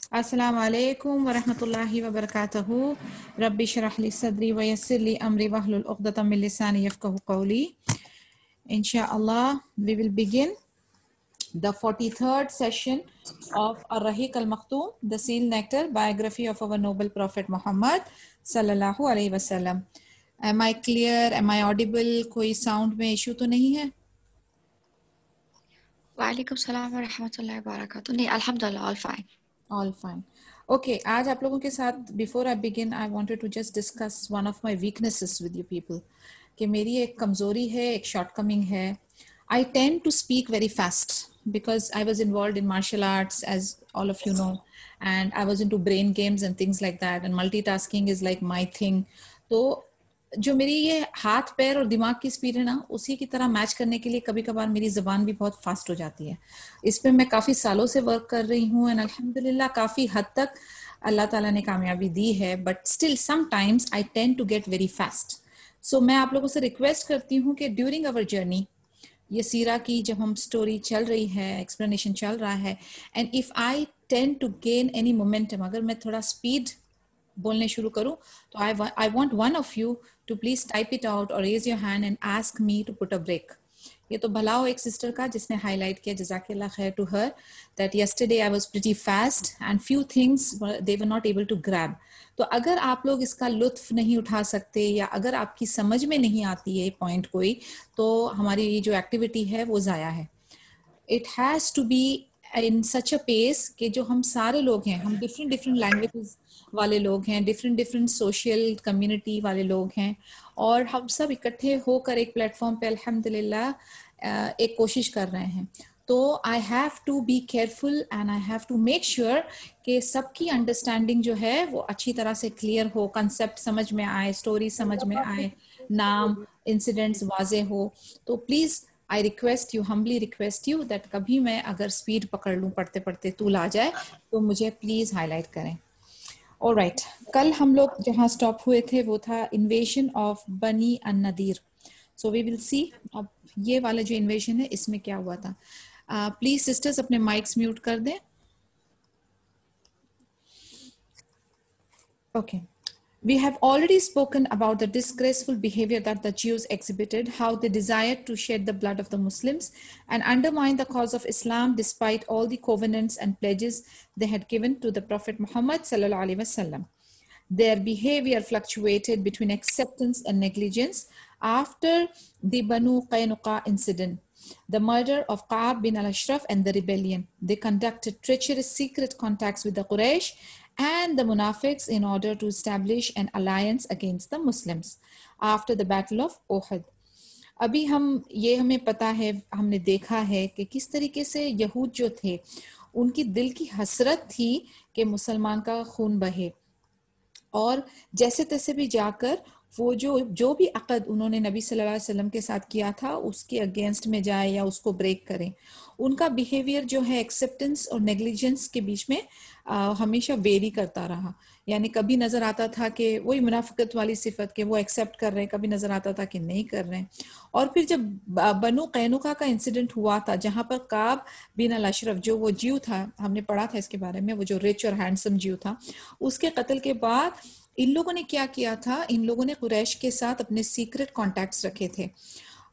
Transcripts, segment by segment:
अस्सलाम वालेकुम वरहमतुल्लाहि वबरकातुहू। रब्बि शरह ली सदरी व यस्सिर ली अमरी वहलुल उक़दतम मिन लिसानी यफ़क़हू क़ौली। Inshallah, we will begin the 43rd session of Ar-Rahiq al-Makhtoom, the Seal Nectar, biography of our noble Prophet Muhammad sallallahu alaihi wasallam. Am I clear? Am I audible? कोई sound में issue तो नहीं है? वालेकुम सलाम व रहमतुल्लाहि व बरकातुहू। नहीं, अल्हम्दुलिल्लाह, all fine. All fine. Okay, आज आप लोगों के साथ before I begin, I wanted to just discuss one of my weaknesses with you people. कि मेरी एक कमज़ोरी है, एक shortcoming है. I tend to speak very fast because I was involved in martial arts, as all of you know, and I was into brain games and things like that, and multitasking is like my thing. तो जो मेरी ये हाथ पैर और दिमाग की speed है ना, उसी की तरह मैच करने के लिए कभी कभार मेरी ज़बान भी बहुत फास्ट हो जाती है. इस पे मैं काफ़ी सालों से वर्क कर रही हूँ एंड अल्हम्दुलिल्लाह काफ़ी हद तक अल्लाह ताला ने कामयाबी दी है, but still sometimes I tend to get very fast. सो मैं आप लोगों से रिक्वेस्ट करती हूँ कि ड्यूरिंग अवर जर्नी, ये सीरा की जब हम स्टोरी चल रही है, एक्सप्लेनेशन चल रहा है, and if I tend to gain any momentum, अगर मैं थोड़ा स्पीड बोलने शुरू करूं, तो I want one of you to please type it out और raise your hand and ask me to put a break. ये तो भला हो एक सिस्टर का जिसने हाईलाइट किया, जज़ाकल्लाह खैर to her, that yesterday I was pretty fast and few things they were not able to grab. तो अगर आप लोग इसका लुत्फ नहीं उठा सकते या अगर आपकी समझ में नहीं आती है पॉइंट कोई, तो हमारी ये जो एक्टिविटी है वो ज़ाया है. It has to be in such a pace कि जो हम सारे लोग हैं, हम डिफरेंट डिफरेंट लैंग्वेजेस वाले लोग हैं, डिफरेंट डिफरेंट सोशल कम्युनिटी वाले लोग हैं, और हम सब इकट्ठे होकर एक प्लेटफॉर्म पे अल्हम्दुलिल्लाह एक कोशिश कर रहे हैं. तो I have to be careful and I have to make sure कि सबकी अंडरस्टैंडिंग जो है वो अच्छी तरह से क्लियर हो, कंसेप्ट समझ में आए, स्टोरी समझ में आए, नाम इंसिडेंट्स वाजे हो. तो please I request you, humbly request you that कभी मैं अगर स्पीड पकड़ लूँ पढ़ते पढ़ते तूल आ जाए, तो मुझे प्लीज़ हाईलाइट करें. ऑलराइट, कल हम लोग जहाँ स्टॉप हुए थे वो था इन्वेशन ऑफ बनी अन नदीर. सो वी विल सी अब ये वाला जो इन्वेशन है इसमें क्या हुआ था. प्लीज सिस्टर्स अपने माइक्स म्यूट कर दें. Okay. We have already spoken about the disgraceful behavior that the Jews exhibited, how they desired to shed the blood of the Muslims and undermine the cause of Islam despite all the covenants and pledges they had given to the Prophet Muhammad sallallahu alaihi wasallam. Their behavior fluctuated between acceptance and negligence after the Banu Qaynuqa incident, the murder of Ka'ab bin al-Ashraf and the rebellion. They conducted treacherous secret contacts with the Quraysh and the Munafiqs in order to establish an alliance against the Muslims after the Battle of Uhud. अभी हमें पता है, हमने देखा है कि किस तरीके से यहूद जो थे उनकी दिल की हसरत थी कि मुसलमान का खून बहे, और जैसे तैसे भी जाकर वो जो भी अक़द उन्होंने नबी सल्लल्लाहु अलैहि वसल्लम के साथ किया था उसके अगेंस्ट में जाए या उसको ब्रेक करें. उनका बिहेवियर जो है एक्सेप्टेंस और नेग्लिजेंस के बीच में हमेशा वेरी करता रहा. यानी कभी नज़र आता था कि वही मुनाफिकत वाली सिफत के वो एक्सेप्ट कर रहे हैं, कभी नज़र आता था कि नहीं कर रहे हैं. और फिर जब बनु कैनुका का इंसिडेंट हुआ था जहाँ पर काब बिन अल अशरफ, जो वो जीव था, हमने पढ़ा था इसके बारे में, वो जो रिच और हैंडसम जीव था, उसके कत्ल के बाद इन लोगों ने क्या किया था, इन लोगों ने कुरैश के साथ अपने सीक्रेट कॉन्टैक्ट्स रखे थे.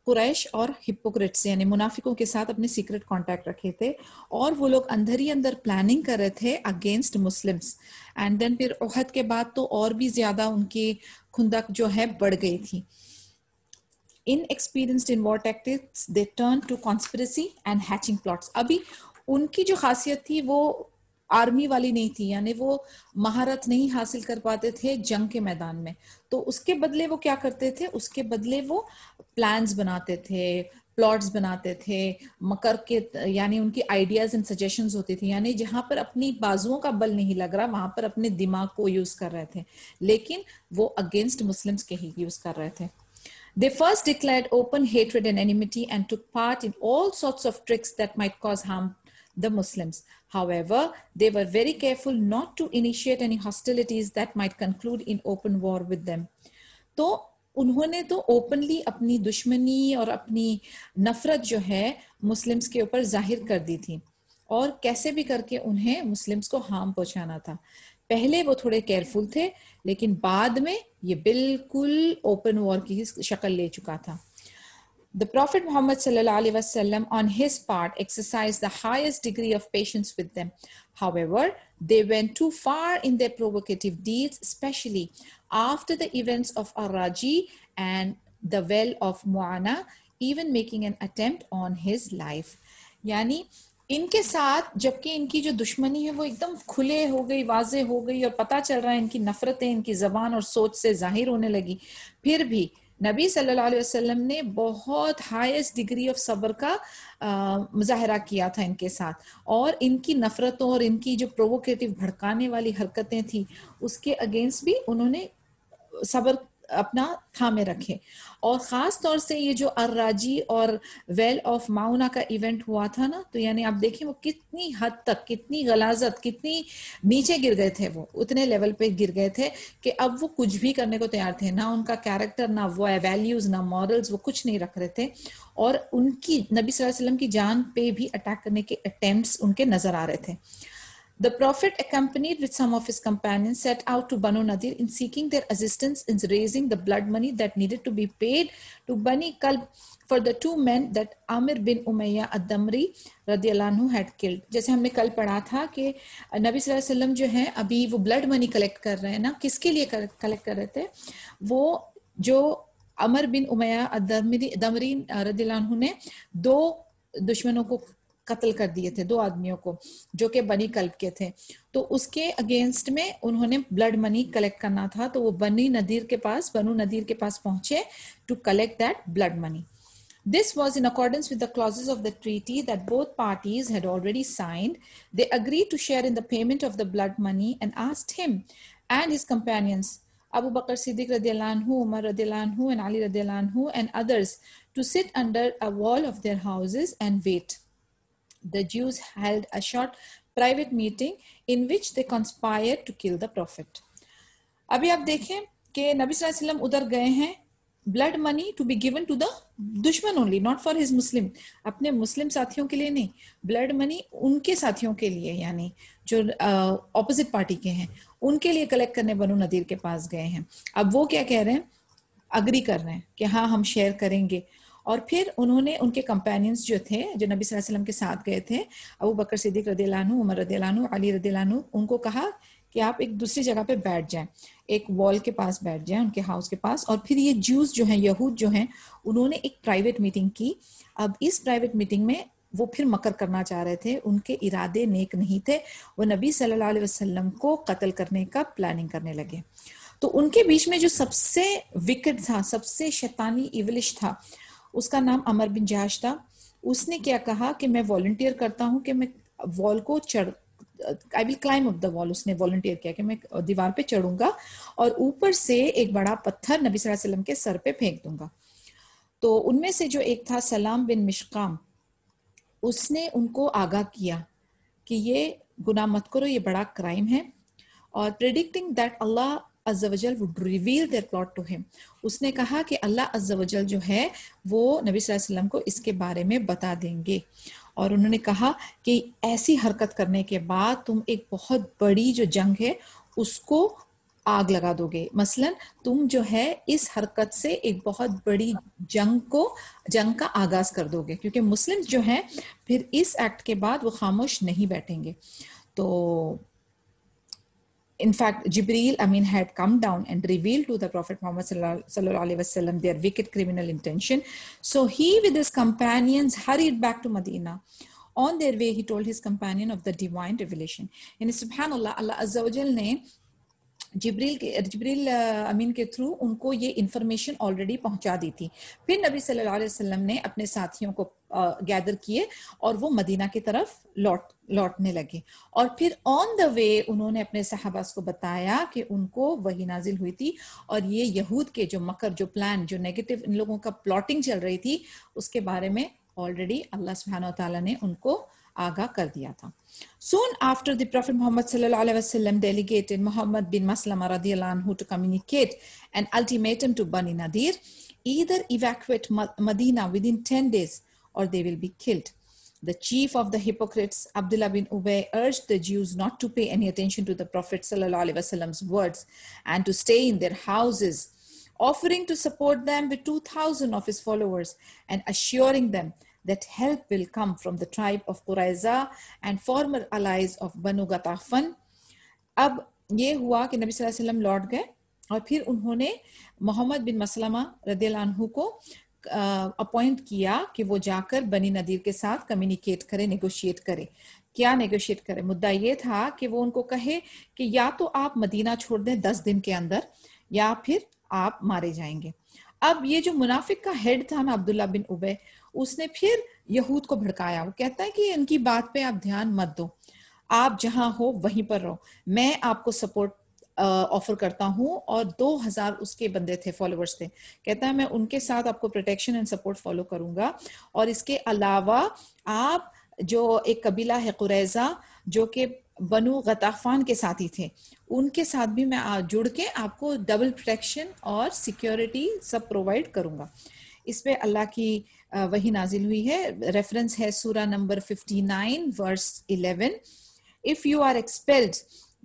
कुरैश और हिपोक्रेट्स यानी मुनाफिकों के साथ अपने सीक्रेट कॉन्टैक्ट रखे थे, और वो लोग अंदर ही अंदर प्लानिंग कर रहे थे अगेंस्ट मुस्लिम्स. एंड देन फिर ओहद के बाद तो और भी ज्यादा उनकी खुंदक जो है बढ़ गई थी. Inexperienced in war tactics, they turned to conspiracy and hatching plots. अभी उनकी जो खासियत थी वो आर्मी वाली नहीं थी, यानी वो महारत नहीं हासिल कर पाते थे जंग के मैदान में. तो उसके बदले वो क्या करते थे, उसके बदले वो प्लान्स बनाते थे, प्लॉट्स बनाते थे, मकर के, यानी उनकी आइडियाज एंड सजेशंस होती थी. यानी जहां पर अपनी बाजुओं का बल नहीं लग रहा वहां पर अपने दिमाग को यूज कर रहे थे, लेकिन वो अगेंस्ट मुस्लिम्स के ही यूज कर रहे थे. They first declared open hatred and enmity and took part in all sorts of tricks that might cause harm the Muslims. However, they were very careful not to initiate any hostilities that might conclude in open war with them. तो उन्होंने तो openly अपनी दुश्मनी और अपनी नफरत जो है मुस्लिम्स के ऊपर जाहिर कर दी थी, और कैसे भी करके उन्हें मुस्लिम्स को हार्म पहुंचाना था। पहले वो थोड़े केयरफुल थे, लेकिन बाद में ये बिल्कुल ओपन वॉर की शक्ल ले चुका था। The Prophet Muhammad sallallahu alaihi wasallam, on his part, exercised the highest degree of patience with them. However, they went too far in their provocative deeds, especially after the events of Ar-Raji and the well of Mu'ana, even making an attempt on his life. यानी इनके साथ जबकि इनकी जो दुश्मनी है वो एकदम खुले हो गई, वाजे हो गई, और पता चल रहा है इनकी नफरतें इनकी जबान और सोच से जाहिर होने लगी, फिर भी नबी सल्लल्लाहु अलैहि वसल्लम ने बहुत हाईएस्ट डिग्री ऑफ सब्र का मुजाहरा किया था इनके साथ, और इनकी नफरतों और इनकी जो प्रोवोकेटिव भड़काने वाली हरकतें थी उसके अगेंस्ट भी उन्होंने सब्र अपना थामे रखे। और ख़ास तौर से ये जो अर्राजी और वेल ऑफ माउना का इवेंट हुआ था ना, तो यानी आप देखें वो कितनी हद तक, कितनी गलाजत, कितनी नीचे गिर गए थे, वो उतने लेवल पे गिर गए थे कि अब वो कुछ भी करने को तैयार थे, ना उनका कैरेक्टर, ना वो वैल्यूज़, ना मॉरल्स, वो कुछ नहीं रख रहे थे, और उनकी नबी सल्लल्लाहु अलैहि वसल्लम की जान पे भी अटैक करने के अटेम्प्ट्स उनके नज़र आ रहे थे। The Prophet, accompanied with some of his companions, set out to Banu Nadir in seeking their assistance in raising the blood money that needed to be paid to Bani Kalb for the two men that Amir bin Umayya ad-Damri radiyallahu anhu had killed. जैसे हमने कल पढ़ा था कि नबी सल्लल्लाहु अलैहि वसल्लम जो है अभी वो ब्लड मनी कलेक्ट कर रहे हैं ना, किसके लिए कलेक्ट कर रहे थे? वो जो अमर बिन उमैया ad-Damri radiyallahu anhu ने दो दुश्मनों को कत्ल कर दिए थे, दो आदमियों को जो कि बनी कल्ब के थे, तो उसके अगेंस्ट में उन्होंने ब्लड मनी कलेक्ट करना था, तो वो बनु नदीर के पास पहुंचे to collect that blood money. This was in accordance with the clauses of the treaty that both parties had already signed. They agreed to share in the payment of the blood money and asked him and his companions, Abu Bakr Siddiq radiallahu anhu, Umar radiallahu anhu, and Ali radiallahu anhu, and others, to sit under a wall of their houses and wait. The Jews held a short private meeting in which they conspired to kill the Prophet. अभी आप देखें कि नबी सल्लल्लाहु अलैहि वसल्लम उधर गए हैं, blood money to be given to the दुश्मन only, not for his Muslim, अपने मुस्लिम साथियों के लिए नहीं, ब्लड मनी उनके साथियों के लिए, यानी जो ऑपोजिट पार्टी के हैं उनके लिए कलेक्ट करने बनु नदीर के पास गए हैं। अब वो क्या कह रहे हैं, अग्री कर रहे हैं कि हाँ हम शेयर करेंगे। और फिर उन्होंने उनके कंपेनियंस जो थे, जो नबी सल्लल्लाहु अलैहि वसल्लम के साथ गए थे, अबू बकर सिद्दीक रदियल्लाहु अन्हु, उमर रदियल्लाहु अन्हु, अली रदियल्लाहु अन्हु, उनको कहा कि आप एक दूसरी जगह पे बैठ जाएं, एक वॉल के पास बैठ जाएं, उनके हाउस के पास। और फिर ये ज्यूज जो हैं, यहूद जो हैं, उन्होंने एक प्राइवेट मीटिंग की। अब इस प्राइवेट मीटिंग में वो फिर मकर करना चाह रहे थे, उनके इरादे नेक नहीं थे, वो नबी सल्लल्लाहु अलैहि वसल्लम को कत्ल करने का प्लानिंग करने लगे। तो उनके बीच में जो सबसे विकेट था, सबसे शैतानी इवलिश था, उसका नाम अमर बिन जहाश था। उसने क्या कहा कि मैं वॉलंटियर करता हूं कि मैं वॉल को I will climb up the wall. उसने वॉलंटियर किया कि मैं दीवार पे चढ़ूंगा और ऊपर से एक बड़ा पत्थर नबी सल्लल्लाहु अलैहि वसल्लम के सर पे फेंक दूंगा। तो उनमें से जो एक था सलाम बिन मिशकाम, उसने उनको आगाह किया कि ये गुनाह मत करो, ये बड़ा क्राइम है, और प्रेडिक्टिंग दैट अल्लाह अज़्ज़ा वजल would reveal their plot to him, उसने कहा कि अल्लाह अज़्ज़ा वजल जो है वो नबी सल्लल्लाहु अलैहि वसल्लम को इसके बारे में बता देंगे। और उन्होंने कहा कि ऐसी हरकत करने के बाद तुम एक बहुत बड़ी जो जंग है उसको आग लगा दोगे, मसलन तुम जो है इस हरकत से एक बहुत बड़ी जंग का आगाज कर दोगे, क्योंकि मुस्लिम जो हैं फिर इस एक्ट के बाद वो खामोश नहीं बैठेंगे। तो in fact, Jibreel had come down and revealed to the Prophet Muhammad sallallahu alaihi wasallam their wicked criminal intention. So he with his companions hurried back to Medina. On their way, he told his companion of the divine revelation. And subhanallah, Allah Azza wa Jal ne जिब्रील अमीन के through उनको ये information already पहुंचा दी थी। फिर नबी सल्लल्लाहु अलैहि वसल्लम ने अपने साथियों को गैदर किए और वो मदीना की तरफ लौटने लगे। और फिर ऑन द वे उन्होंने अपने सहाबास को बताया कि उनको वही नाजिल हुई थी और ये यहूद के जो मकर, जो प्लान, जो नेगेटिव इन लोगों का प्लॉटिंग चल रही थी, उसके बारे में ऑलरेडी अल्लाह सुब्हानहू व तआला ने उनको आगाह कर दिया था। Soon after, the Prophet Muhammad sallallahu alaihi wasallam delegated Muhammad bin Maslama radiyallahu anhu to communicate an ultimatum to Bani Nadir: either evacuate Medina within 10 days or they will be killed. The chief of the hypocrites, Abdullah bin Ubay, urged the Jews not to pay any attention to the Prophet sallallahu alaihi wasallam's words and to stay in their houses, offering to support them with 2,000 of his followers and assuring them that help will come from the tribe of Qurayza and former allies of Banu Ghatafan. अब ये हुआ कि नबी सल्लल्लाहु अलैहि वसल्लम लौट गए और फिर उन्होंने मोहम्मद बिन मसलमा रदियल्लाहु अन्हु को अपॉइंट किया कि वो जाकर बनी नदीर के साथ कम्युनिकेट करे, नेगोशिएट करे। क्या नेगोशिएट करे? मुद्दा ये था कि वो उनको कहे कि या तो आप मदीना छोड़ दें 10 दिन के अंदर या फिर आप मारे जाएंगे। अब ये जो मुनाफिक का हेड था ना अब्दुल्ला बिन उबे, उसने फिर यहूद को भड़काया। वो कहता है कि इनकी बात पे आप ध्यान मत दो, आप जहां हो वहीं पर रहो, मैं आपको सपोर्ट ऑफर करता हूं। और 2000 उसके बंदे थे, फॉलोअर्स थे। कहता है मैं उनके साथ आपको प्रोटेक्शन एंड सपोर्ट फॉलो करूंगा, और इसके अलावा आप जो एक कबीला है कुरैजा जो कि बनु गताफान के साथी थे, उनके साथ भी मैं जुड़ के आपको डबल प्रोटेक्शन और सिक्योरिटी सब प्रोवाइड करूंगा। इस पे अल्लाह की वही नाजिल हुई है। रेफरेंस है सूरा number 59 verse 11। If you are expelled,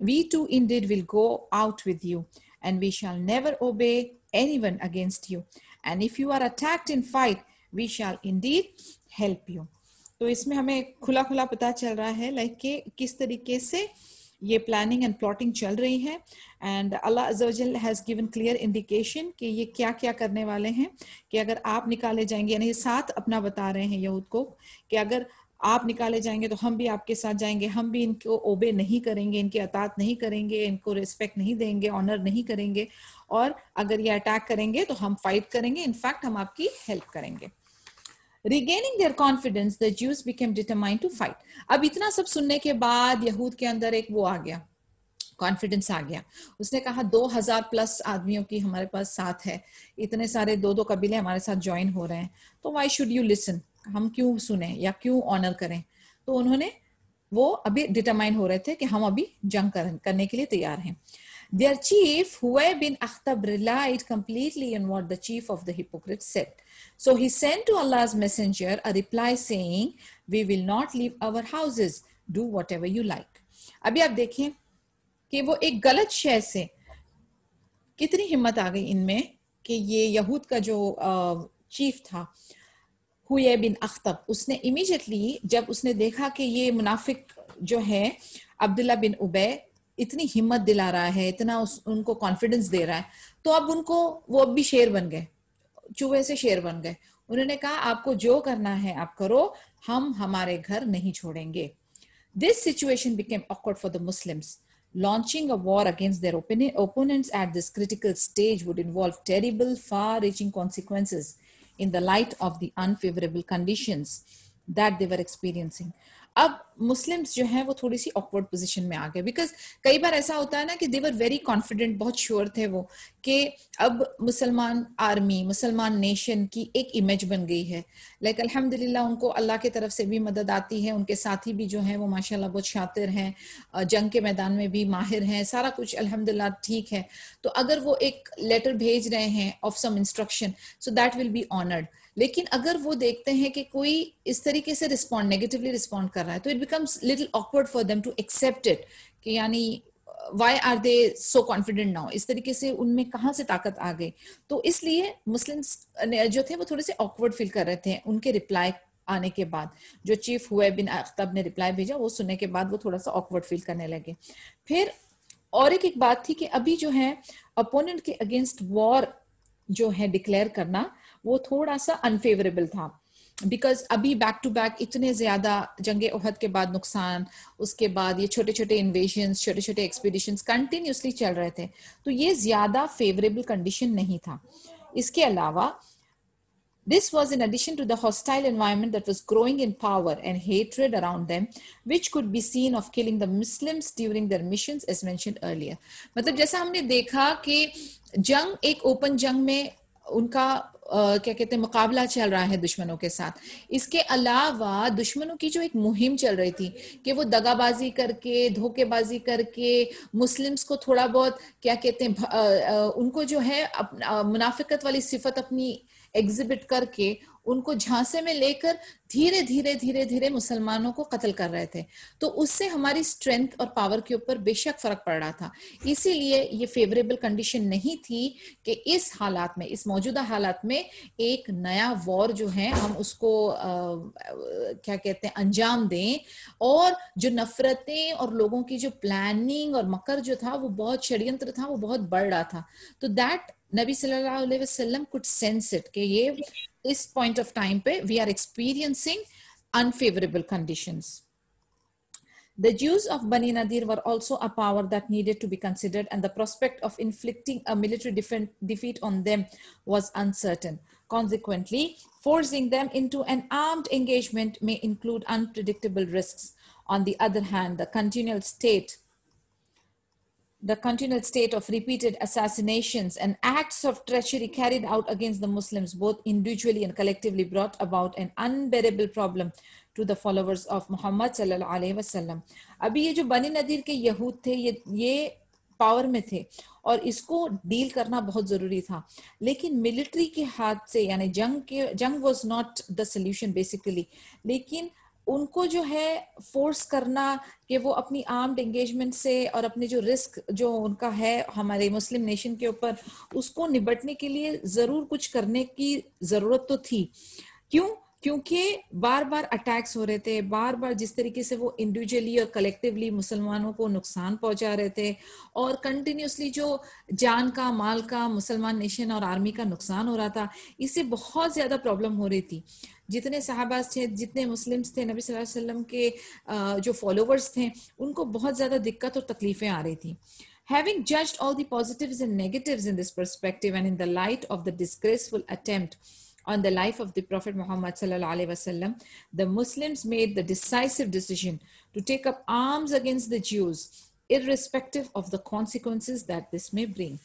we too indeed will go out with you, and we shall never obey anyone against you. And if you are attacked in fight, we shall indeed help you. तो इसमें हमें खुला खुला पता चल रहा है like कि किस तरीके से ये प्लानिंग एंड प्लॉटिंग चल रही है। एंड अल्लाह अज़्ज़ा वजल हैज़ गिवन क्लियर इंडिकेशन कि ये क्या क्या करने वाले हैं, कि अगर आप निकाले जाएंगे, यानी साथ अपना बता रहे हैं यहूद को कि अगर आप निकाले जाएंगे तो हम भी आपके साथ जाएंगे, हम भी इनको ओबे नहीं करेंगे, इनकी अतात नहीं करेंगे, इनको रिस्पेक्ट नहीं देंगे, ऑनर नहीं करेंगे, और अगर ये अटैक करेंगे तो हम फाइट करेंगे, इनफैक्ट हम आपकी हेल्प करेंगे। Regaining their confidence, the Jews became determined to fight. अब इतना सब सुनने के बाद यहूद के अंदर एक वो आ गया, कॉन्फिडेंस आ गया। उसने कहा 2000 प्लस आदमियों की हमारे पास साथ है, इतने सारे दो दो कबीले हमारे साथ ज्वाइन हो रहे हैं, तो वाई शुड यू लिसन, हम क्यों सुने या क्यों ऑनर करें। तो उन्होंने वो अभी डिटरमाइन हो रहे थे कि हम अभी जंग करने के लिए तैयार हैं। Their chief, Huway bin Akhtab, relied completely on what the chief of the hypocrites said. So he sent to Allah's messenger a reply saying, "We will not leave our houses. Do whatever you like." अभी आप देखें कि वो एक गलत शय से कितनी हिम्मत आ गई इनमें कि ये यहूद का जो चीफ था हुए बिन अख्तब, उसने इमीडिएटली जब उसने देखा कि ये मुनाफिक जो है अब्दुल्ला बिन उबे इतनी हिम्मत दिला रहा है, इतना उनको कॉन्फिडेंस दे रहा है, तो अब उनको वो अब भी शेर बन गए, चूहे से शेर बन गए। उन्होंने कहा आपको जो करना है आप करो, हम हमारे घर नहीं छोड़ेंगे। This situation became awkward for the Muslims. Launching a war against their opponents at this critical stage would involve terrible, far-reaching consequences in the light of the unfavorable conditions that they were experiencing. अब Muslims जो हैं वो थोड़ी सी awkward position में आ गए, because कई बार ऐसा होता है ना कि दे वर वेरी कॉन्फिडेंट, बहुत श्योर थे वो कि अब मुसलमान आर्मी, मुसलमान नेशन की एक इमेज बन गई है। लाइक अल्हम्दुलिल्लाह उनको अल्लाह की तरफ से भी मदद आती है, उनके साथी भी जो हैं वो माशाल्लाह बहुत शातिर हैं, जंग के मैदान में भी माहिर हैं, सारा कुछ अल्हम्दुलिल्लाह ठीक है। तो अगर वो एक लेटर भेज रहे हैं of some instruction, so that will be honoured. लेकिन अगर वो देखते हैं कि कोई इस तरीके से नेगेटिवली रिस्पॉन्ड कर रहा है, तो it becomes little awkward for them to accept it, कि यानी why are they so confident now, इस तरीके से उनमें कहाँ से ताकत आ गई। तो इसलिए मुस्लिम्स जो थे वो थोड़े से ऑकवर्ड फील कर रहे थे उनके रिप्लाई आने के बाद। जो चीफ हुए बिन अख्तब ने रिप्लाई भेजा, वो सुनने के बाद वो थोड़ा सा ऑकवर्ड फील करने लगे। फिर और एक बात थी कि अभी जो है अपोनेंट के अगेंस्ट वॉर जो है डिक्लेयर करना वो थोड़ा सा अनफेवरेबल था, बिकॉज अभी बैक टू बैक इतने ज्यादा जंगे उहद के बाद नुकसान, उसके बाद ये छोटे छोटे इन्वेजन्स, छोटे छोटे एक्सपीडिशंस कंटिन्यूसली चल रहे थे, तो ये ज्यादा फेवरेबल कंडीशन नहीं था। इसके अलावा this was in addition to the hostile environment that was growing in power and hatred around them, which could be seen of killing the Muslims during their missions as mentioned earlier. मतलब जैसा हमने देखा कि जंग, एक open जंग में उनका क्या कहते हैं मुकाबला चल रहा है दुश्मनों के साथ। इसके अलावा दुश्मनों की जो एक मुहिम चल रही थी कि वो दगाबाजी करके, धोखेबाजी करके मुस्लिम्स को थोड़ा बहुत क्या कहते हैं उनको जो है मुनाफिकत वाली सिफत अपनी एग्जिबिट करके उनको झांसे में लेकर धीरे धीरे धीरे धीरे मुसलमानों को कत्ल कर रहे थे। तो उससे हमारी स्ट्रेंथ और पावर के ऊपर बेशक फर्क पड़ रहा था। इसीलिए ये फेवरेबल कंडीशन नहीं थी कि इस हालात में, इस मौजूदा हालात में एक नया वॉर जो है हम उसको क्या कहते हैं अंजाम दें, और जो नफरतें और लोगों की जो प्लानिंग और मकर जो था वो बहुत षड्यंत्र था, वो बहुत बढ़ रहा था। तो दैट नबी सल्लल्लाहु अलैहि वसल्लम कुड सेंस इट कि ये इस पॉइंट ऑफ टाइम पे we are experiencing unfavorable conditions. The Jews of Bani Nadir were also a power that needed to be considered, and the prospect of inflicting a military defeat on them was uncertain. Consequently, forcing them into an armed engagement may include unpredictable risks. On the other hand, the continual state of repeated assassinations and acts of treachery carried out against the Muslims, both individually and collectively, brought about an unbearable problem to the followers of Muhammad sallallahu alaihi wasallam. अभी ये जो बनी नदीर के यहूद थे, ये power में थे और इसको डील करना बहुत जरूरी था, लेकिन मिलिट्री के हाथ से, यानी जंग was not the solution basically, लेकिन उनको जो है फोर्स करना कि वो अपनी आर्म्ड एंगेजमेंट से और अपने जो रिस्क जो उनका है हमारे मुस्लिम नेशन के ऊपर, उसको निपटने के लिए जरूर कुछ करने की जरूरत तो थी। क्योंकि बार बार अटैक्स हो रहे थे, बार बार जिस तरीके से वो इंडिविजुअली और कलेक्टिवली मुसलमानों को नुकसान पहुंचा रहे थे, और कंटिन्यूसली जो जान का, माल का, मुसलमान नेशन और आर्मी का नुकसान हो रहा था, इससे बहुत ज्यादा प्रॉब्लम हो रही थी। जितने सहाबाज थे, जितने मुस्लिम्स थे, नबी सल्लल्लाहु अलैहि वसल्लम के जो फॉलोवर्स थे, उनको बहुत ज्यादा दिक्कत और तकलीफें आ रही थी। Having judged all the positives and negatives in this perspective, and in the light of the disgraceful attempt on the life of the Prophet Muhammad sallallahu alaihi wasallam, the Muslims made the decisive decision to take up arms against the Jews, irrespective of the consequences that this may bring.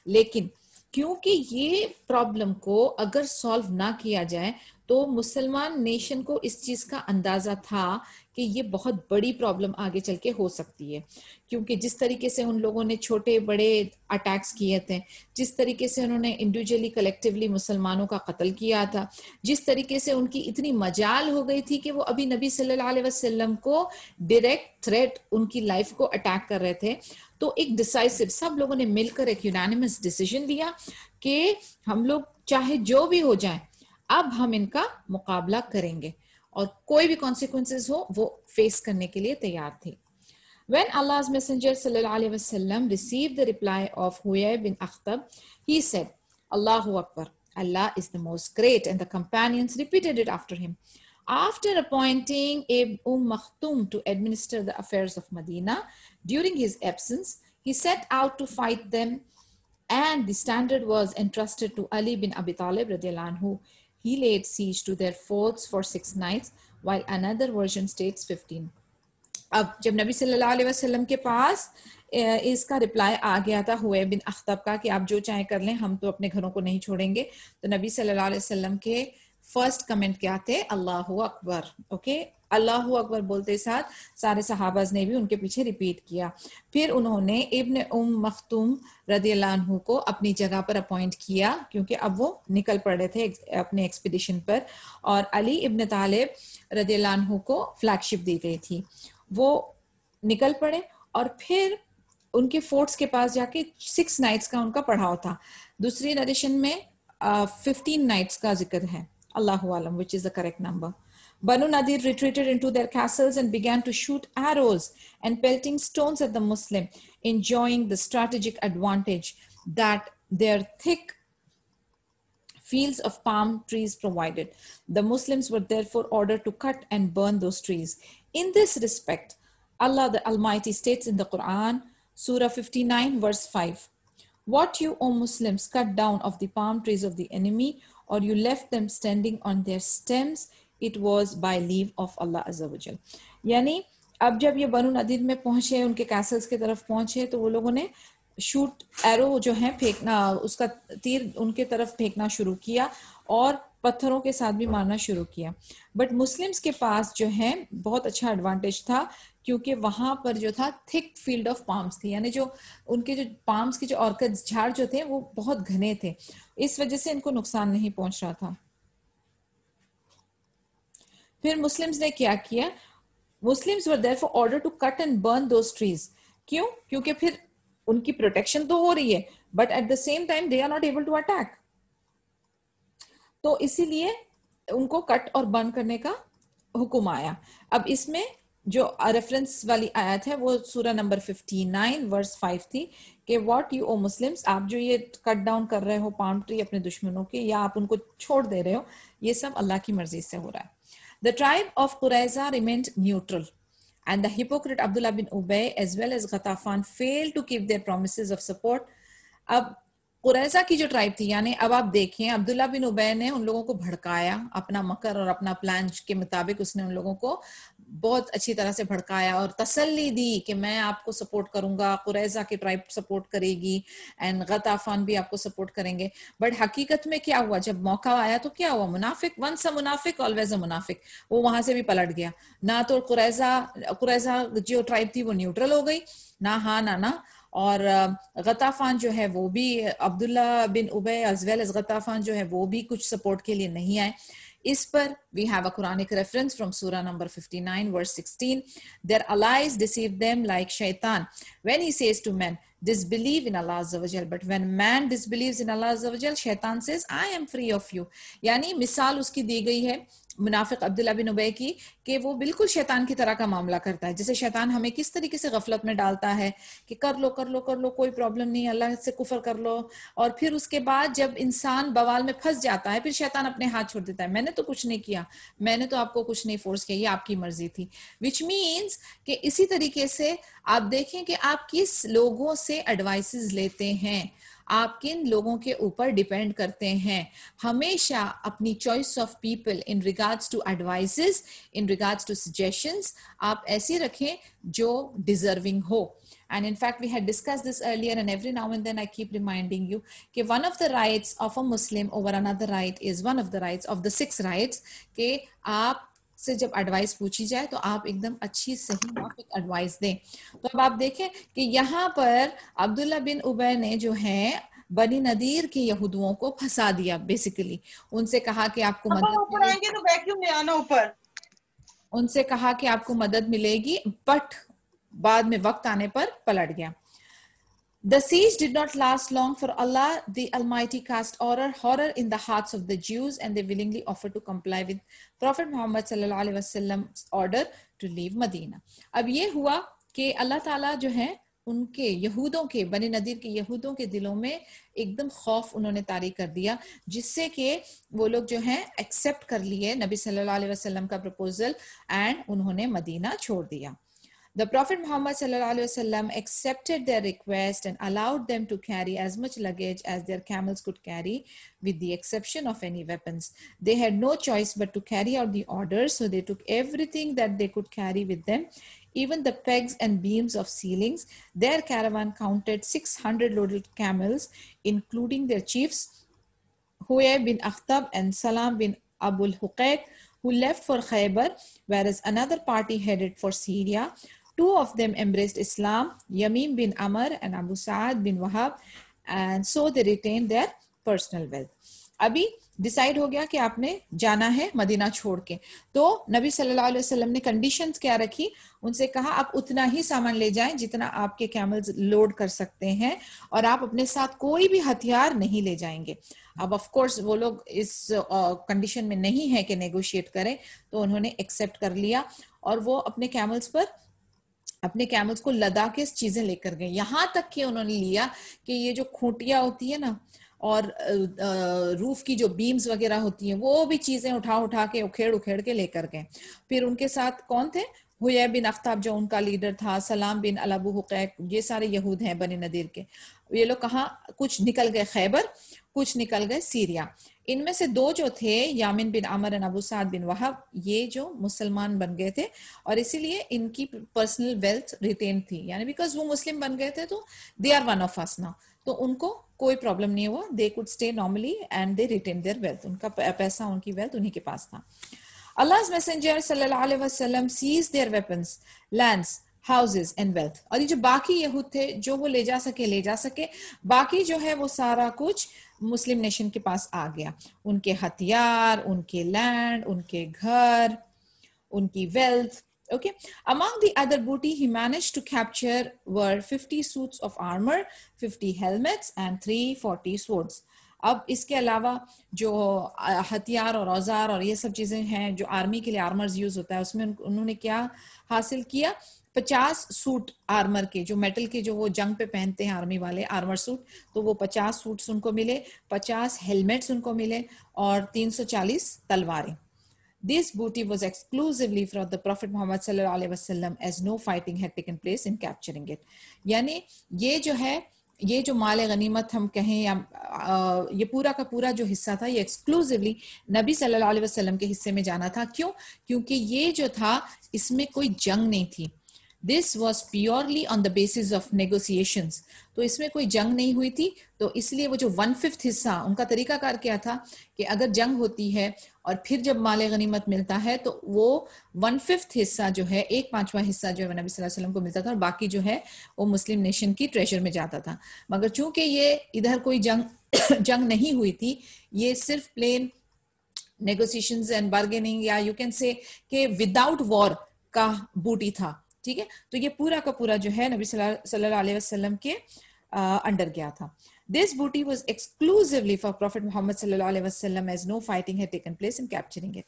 लेकिन क्योंकि ये problem को अगर solve ना किया जाए तो मुसलमान नेशन को इस चीज का अंदाजा था कि ये बहुत बड़ी प्रॉब्लम आगे चल के हो सकती है, क्योंकि जिस तरीके से उन लोगों ने छोटे बड़े अटैक्स किए थे, जिस तरीके से उन्होंने इंडिविजुअली कलेक्टिवली मुसलमानों का कत्ल किया था, जिस तरीके से उनकी इतनी मजाल हो गई थी कि वो अभी नबी सल्लल्लाहु अलैहि वसल्लम को डायरेक्ट थ्रेट उनकी लाइफ को अटैक कर रहे थे, तो एक डिसाइसिव सब लोगों ने मिलकर एक यूनानिमस डिसीजन लिया कि हम लोग चाहे जो भी हो जाए अब हम इनका मुकाबला करेंगे और कोई भी कॉन्सिक्वेंसेस हो वो फेस करने के लिए तैयार थे। When Allah's Messenger sallallahu alaihi wasallam received the reply of Huyay bin Akhtab, he said, Allahu Akbar, Allah is the most great, and the companions repeated it after him. After appointing Ibn Maktoum to administer the affairs of Medina during his absence, he set out to fight them, and the standard was entrusted to Ali bin Abi Talib radiallahu anhu. He laid siege to their forts for 6 nights, while another version states 15. अब जब नबी सल्लल्लाहु अलैहि वसल्लम के पास इसका reply आ गया था हुए बिन अख्तब का कि आप जो चाहे कर लें, हम तो अपने घरों को नहीं छोड़ेंगे, तो नबी सल्लल्लाहु अलैहि वसल्लम के फर्स्ट कमेंट क्या थे? अल्लाहु अकबर। ओके, अल्लाहु अकबर बोलते साथ सारे सहाबाज ने भी उनके पीछे रिपीट किया। फिर उन्होंने इब्न मखतूम रदियल्लाहु अन्हु को अपनी जगह पर अपॉइंट किया, क्योंकि अब वो निकल पड़े थे अपने एक्सपीडिशन पर, और अली इब्न तालिब रदियल्लाहु अन्हु को फ्लैगशिप दी गई थी। वो निकल पड़े और फिर उनके फोर्ट्स के पास जाके 6 नाइट्स का उनका पड़ाव था। दूसरी नरेशन में 15 नाइट्स का जिक्र है, Allahu alam, which is the correct number. Banu Nadir retreated into their castles and began to shoot arrows and pelting stones at the Muslim, enjoying the strategic advantage that their thick fields of palm trees provided. The Muslims were therefore ordered to cut and burn those trees. In this respect, Allah the Almighty states in the Quran, Surah 59, verse 5, "What you, O Muslims, cut down of the palm trees of the enemy, or you left them standing on their stems, it was by leave of Allah Azza wa Jal." यानी अब जब ये बनु नदीर में पहुंचे, उनके Castle's की तरफ पहुंचे, तो वो लोगों ने शूट एरो जो है फेंकना, उसका तीर उनके तरफ फेंकना शुरू किया और पत्थरों के साथ भी मारना शुरू किया। बट मुस्लिम्स के पास जो है बहुत अच्छा एडवांटेज था, क्योंकि वहां पर जो था थिक फील्ड ऑफ पाम्स थी, यानी जो उनके जो पाम्स के जो ऑर्किड झाड़ जो थे वो बहुत घने थे, इस वजह से इनको नुकसान नहीं पहुंच रहा था। फिर मुस्लिम्स ने क्या किया, Muslims were therefore order to cut and burn those trees. क्यों? क्योंकि फिर उनकी प्रोटेक्शन तो हो रही है, but at the same time they are not able to attack, तो इसीलिए उनको कट और बर्न करने का हुक्म आया। अब इसमें जो रेफरेंस वाली आयत है वो सूरा नंबर 59 वर्स 5 थी कि व्हाट यू ओ मुस्लिम्स, आप जो ये कट डाउन कर रहे हो पाम ट्री अपने दुश्मनों के, या आप उनको छोड़ दे रहे हो, ये सब अल्लाह की मर्जी से हो रहा है। The tribe of Qurayza remained neutral and the hypocrite Abdullah bin Ubay as well as Ghatafan failed to keep their promises of support. अब कुरैजा की जो ट्राइब थी, यानी अब आप देखें अब्दुल्ला बिन उबय ने उन लोगों को भड़काया, अपना मकर और अपना प्लान के मुताबिक उसने उन लोगों को बहुत अच्छी तरह से भड़काया और तसल्ली दी कि मैं आपको सपोर्ट करूंगा, कुरैजा की ट्राइब सपोर्ट करेगी एंड गताफान भी आपको सपोर्ट करेंगे। बट हकीकत में क्या हुआ, जब मौका आया तो क्या हुआ, मुनाफिक, वंस अ मुनाफिक ऑलवेज अ मुनाफिक, वो वहां से भी पलट गया। ना तो कुरैजा जो ट्राइब थी वो न्यूट्रल हो गई, ना हाँ ना, और गताफान जो है वो भी, अब्दुल्ला बिन उबय एज वेल एज गताफान जो है वो भी कुछ सपोर्ट के लिए नहीं आए। इस पर we have a Quranic reference from सूरा number 59 verse 16, their allies deceive them like shaitan when he says to men disbelieve in Allah Azza wa Jal, but when man disbelieves in Allah Azza wa Jal, shaitan says I am free of you। यानी मिसाल उसकी दी गई है मुनाफिक अब्दुल्ला बिन उबय की कि वो बिल्कुल शैतान की तरह का मामला करता है, जैसे शैतान हमें किस तरीके से गफलत में डालता है कि कर लो कर लो कर लो, कोई प्रॉब्लम नहीं, अल्लाह से कुफर कर लो, और फिर उसके बाद जब इंसान बवाल में फंस जाता है फिर शैतान अपने हाथ छोड़ देता है, मैंने तो कुछ नहीं किया, मैंने तो आपको कुछ नहीं फोर्स किया, ये आपकी मर्जी थी। विच मीन्स कि इसी तरीके से आप देखें कि आप किस लोगों से एडवाइसेस लेते हैं, आप किन लोगों के ऊपर डिपेंड करते हैं। हमेशा अपनी choice of people in regards to advices, in regards to suggestions, आप ऐसे रखें जो डिजर्विंग हो। And in fact, we had discussed this earlier, and every now and then I keep reminding you that one of the rights of a Muslim over another right is one of the rights of the 6 rights कि आप से जब advice पूछी जाए तो आप एकदम अच्छी सही मुआफिक एडवाइस दें। तो अब आप देखें कि यहाँ पर अब्दुल्ला बिन उबय ने जो है बनी नदीर के यहूदियों को फंसा दिया, बेसिकली उनसे कहा कि आपको मदद ऊपर आएंगे तो वैक्यूम में आना ऊपर, उनसे कहा कि आपको मदद मिलेगी, बट बाद में वक्त आने पर पलट गया। The siege did not last long, for Allah the Almighty cast horror in the hearts of the Jews, and they willingly offered to comply with Prophet Muhammad sallallahu alaihi wasallam's order to leave Medina। अब ये हुआ कि अल्लाह ताला जो है उनके यहूदों के, बनी नदीर के यहूदों के दिलों में एकदम खौफ उन्होंने तारी कर दिया, जिससे कि वो लोग जो हैं एक्सेप्ट कर लिए नबी सल्लल्लाहु अलैहि वसल्लम का प्रपोजल एंड उन्होंने मदीना छोड़ दिया। The Prophet Muhammad sallallahu alaihi wasallam accepted their request and allowed them to carry as much luggage as their camels could carry, with the exception of any weapons. They had no choice but to carry out the orders, so they took everything that they could carry with them, even the pegs and beams of ceilings. Their caravan counted 600 loaded camels, including their chiefs, Huyay bin Akhtab and Salam bin Abul Huqaiq, who left for Khaybar, whereas another party headed for Syria. Two of them embraced Islam, Yamim bin Amr and Abu Sa'ad bin Wahab, and so they retained their personal wealth. अभी decide हो गया कि आपने जाना है Medina छोड़ के, तो नबी सल्लल्लाहु अलैहि वसल्लम ने कंडीशंस क्या रखी, उनसे कहा आप उतना ही सामान ले जाएं जितना आपके कैमल्स लोड कर सकते हैं, और आप अपने साथ कोई भी हथियार नहीं ले जाएंगे। अब ऑफ कोर्स वो लोग इस कंडीशन में नहीं है कि नेगोशिएट करें, तो उन्होंने एक्सेप्ट कर लिया और वो अपने कैमल्स को लदा के चीजें लेकर गए, यहां तक कि उन्होंने लिया कि ये जो खूंटियां होती है ना और रूफ की जो बीम्स वगैरह होती हैं वो भी चीजें उठा उठा के उखेड़ के लेकर गए। फिर उनके साथ कौन थे, हुया बिन अख्ताब जो उनका लीडर था, सलाम बिन अबू हुकैक, ये सारे यहूद हैं बनी नदीर के। ये लोग कहाँ, कुछ निकल गए खैबर, कुछ निकल गए सीरिया। इनमें से 2 जो थे, यामिन बिन अमर और अबू साद बिन वहाब, ये जो मुसलमान बन गए थे और इसीलिए इनकी पर्सनल वेल्थ रिटेन थी, यानी बिकॉज वो मुस्लिम बन गए थे तो they are one of us now, तो उनको कोई प्रॉब्लम नहीं हुआ, they could stay normally and they retain their wealth, उनका पैसा, उनकी वेल्थ उन्हीं के पास था। Allah's messenger sallallahu alaihi wasallam seized their weapons, lands, houses and wealth। और ये जो बाकी यहूद थे जो वो ले जा सके, बाकी जो है वो सारा कुछ मुस्लिम नेशन के पास आ गया, उनके हथियार, उनके लैंड, उनके घर, उनकी wealth. Okay, among the other booty he managed to capture were 50 suits of armor, 50 helmets and 340 swords. अब इसके अलावा जो हथियार और औजार और ये सब चीजें हैं जो आर्मी के लिए आर्मर्स यूज होता है उसमें उन्होंने क्या हासिल किया, 50 सूट आर्मर के, जो मेटल के जो वो जंग पे पहनते हैं आर्मी वाले आर्मर सूट, तो वो 50 सूट्स उनको मिले, 50 हेलमेट्स उनको मिले और 340 तलवारें. This booty was exclusively from the Prophet Muhammad sallallahu alaihi wasallam, as no fighting had taken place in capturing it. यानी ये जो है, ये जो माल गनीमत हम कहें या ये पूरा का पूरा जो हिस्सा था ये एक्सक्लूसिवली नबी सल्लल्लाहु अलैहि वसल्लम के हिस्से में जाना था. क्यों? क्योंकि ये जो था इसमें कोई जंग नहीं थी. This was purely on the basis of negotiations. तो इसमें कोई जंग नहीं हुई थी, तो इसलिए वो जो 1/5 हिस्सा, उनका तरीकाकार क्या था कि अगर जंग होती है और फिर जब माल गनीमत मिलता है तो वो 1/5 हिस्सा जो है, 1/5वां हिस्सा जो है नबी सल्लल्लाहु अलैहि वसल्लम को मिलता था और बाकी जो है वो मुस्लिम नेशन की ट्रेजर में जाता था. मगर चूंकि ये इधर कोई जंग नहीं हुई थी, ये सिर्फ प्लेन नेगोशिएशंस एंड बार्गेनिंग या यू कैन से कि विदाउट वॉर का बूटी था. ठीक है, तो ये पूरा का पूरा जो है नबी सल्लल्लाहु अलैहि वसल्लम के अंडर गया था. This booty was exclusively for Prophet Muhammad sallallahu alaihi wasallam, as no fighting had taken place in capturing it.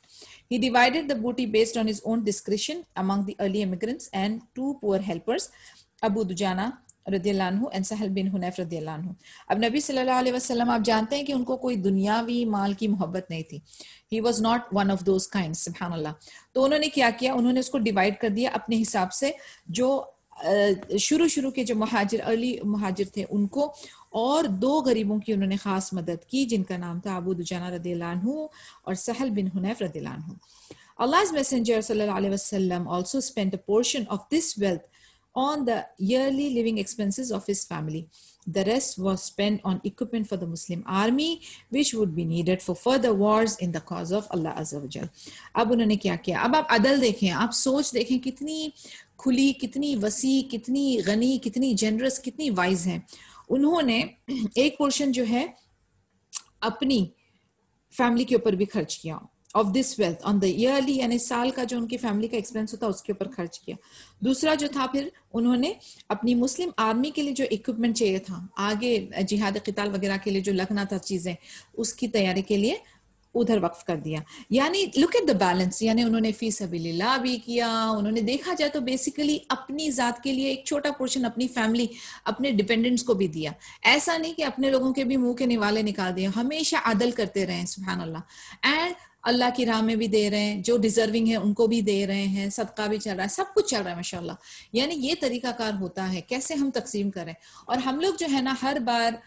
He divided the booty based on his own discretion among the early immigrants and 2 poor helpers, Abu Dujana रदियल्लाहु अन्हु and सहल बिन हुनैफ रदियल्लाहु अन्हु. अब नबी सल्लल्लाहु अलैहि वसल्लम आप जानते हैं कि उनको कोई दुनियावी माल की मोहब्बत नहीं थी. He was not one of those kinds, सुभानअल्लाह. तो उन्होंने क्या किया, उन्होंने उसको डिवाइड कर दिया अपने हिसाब से. जो शुरू के जो मुहाजिर, अर्ली मुहाजिर थे उनको, और 2 गरीबों की उन्होंने खास मदद की जिनका नाम था अबू दुजाना रदियल्लाहु अन्हु और सहल बिन हुनैफ रदियल्लाहु अन्हु. Allah's Messenger sallallahu alaihi wasallam also spent a portion of this wealth on the yearly living expenses of his family. The rest was spent on equipment for the Muslim army, which would be needed for further wars in the cause of Allah Azza wa Jal. अब उन्होंने क्या किया, अब आप अदल देखें, आप सोच देखें कितनी खुली, कितनी वसी, कितनी गनी, कितनी जनरस, कितनी वाइज है. उन्होंने एक पोर्शन जो है अपनी फैमिली के ऊपर भी खर्च किया, of this wealth on the yearly, यानी साल का जो उनकी फैमिली का एक्सपेंस होता है उसके ऊपर खर्च किया. दूसरा जो था, फिर उन्होंने अपनी मुस्लिम आर्मी के लिए जो इक्विपमेंट चाहिए था, आगे जिहाद क़िताल वगैरह के लिए जो लगना था चीजें, उसकी तैयारी के लिए उधर वक्फ कर दिया. यानी लुक एट द बैलेंस, यानी उन्होंने फी सबीलिल्लाह भी किया. उन्होंने देखा जाए तो बेसिकली अपनी जात के लिए एक छोटा पोर्शन, अपनी फैमिली, अपने डिपेंडेंट्स को भी दिया. ऐसा नहीं कि अपने लोगों के भी मुंह के निवाले निकाल दिए. हमेशा अदल करते रहे, सुभान अल्लाह. एंड अल्लाह की राह में भी दे रहे हैं, जो डिजर्विंग है उनको भी दे रहे हैं, सदका भी चल रहा है, सब कुछ चल रहा है माशाल्लाह. यानी ये तरीकाकार होता है कैसे हम तकसीम करें. और हम लोग जो है ना, हर बार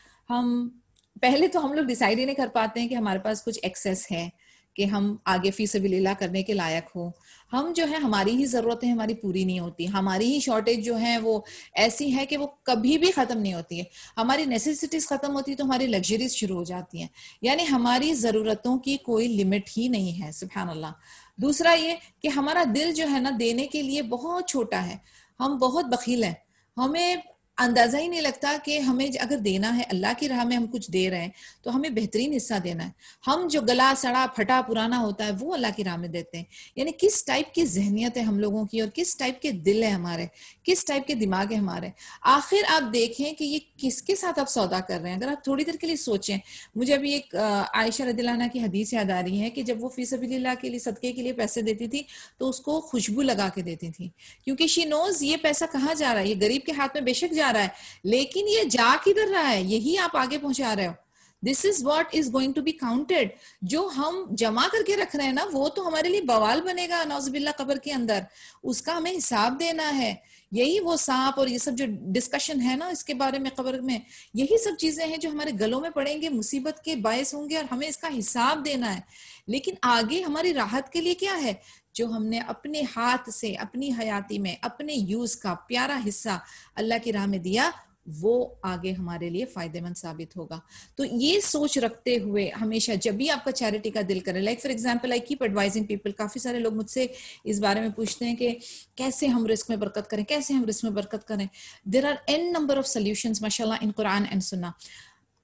पहले तो हम लोग डिसाइड ही नहीं कर पाते हैं कि हमारे पास कुछ एक्सेस है कि हम आगे फी सबीलिल्लाह करने के लायक हो. हम जो है, हमारी ही जरूरतें हमारी पूरी नहीं होती, हमारी ही शॉर्टेज जो है वो ऐसी है कि वो कभी भी खत्म नहीं होती है. हमारी नेसेसिटीज खत्म होती है तो हमारी लग्जरीज शुरू हो जाती हैं. यानी हमारी जरूरतों की कोई लिमिट ही नहीं है, सुभान अल्लाह. दूसरा ये कि हमारा दिल जो है ना, देने के लिए बहुत छोटा है. हम बहुत बखील हैं, हमें अंदाजा ही नहीं लगता कि हमें अगर देना है अल्लाह की राह में, हम कुछ दे रहे हैं तो हमें बेहतरीन हिस्सा देना है. हम जो गला सड़ा फटा पुराना होता है वो अल्लाह की राह में देते हैं. यानी किस टाइप की जहनियत है हम लोगों की, और किस टाइप के दिल है हमारे, किस टाइप के दिमाग है हमारे. आखिर आप देखें कि ये किसके साथ आप सौदा कर रहे हैं. अगर आप थोड़ी देर के लिए सोचें, मुझे अभी एक आयशा रदियल्लाहु अन्हा की हदीस याद आ रही है कि जब वो फी सबीलिल्लाह के लिए, सदके के लिए पैसे देती थी तो उसको खुशबू लगा के देती थी, क्योंकि शी नोज ये पैसा कहाँ जा रहा है. ये गरीब के हाथ में बेशक जा रहा है, लेकिन ये जा किधर रहा है, यही आप आगे पहुंचा रहे हो. This is what is going to be counted. जो हम जमा करके रख रहे हैं ना, वो तो हमारे लिए बवाल बनेगा नौजुबिल्लाह कब्र के अंदर. उसका हमें हिसाब देना है. यही वो सांप और ये सब जो डिस्कशन है ना इसके बारे में कब्र में, यही सब चीजें हैं जो हमारे गलों में पड़ेंगे, मुसीबत के बायस होंगे, और हमें इसका हिसाब देना है. लेकिन आगे हमारी राहत के लिए क्या है, जो हमने अपने हाथ से, अपनी हयाती में, अपने यूज का प्यारा हिस्सा अल्लाह की राह में दिया, वो आगे हमारे लिए फायदेमंद साबित होगा. तो ये सोच रखते हुए हमेशा जब भी आपका चैरिटी का दिल करे, like for example I keep advising people. काफी सारे लोग मुझसे इस बारे में पूछते हैं कि कैसे हम रिस्क में बरकत करें, कैसे हम रिस्क में बरकत करें. There are an number of solutions माशाल्लाह इन कुरान एंड सुन्ना.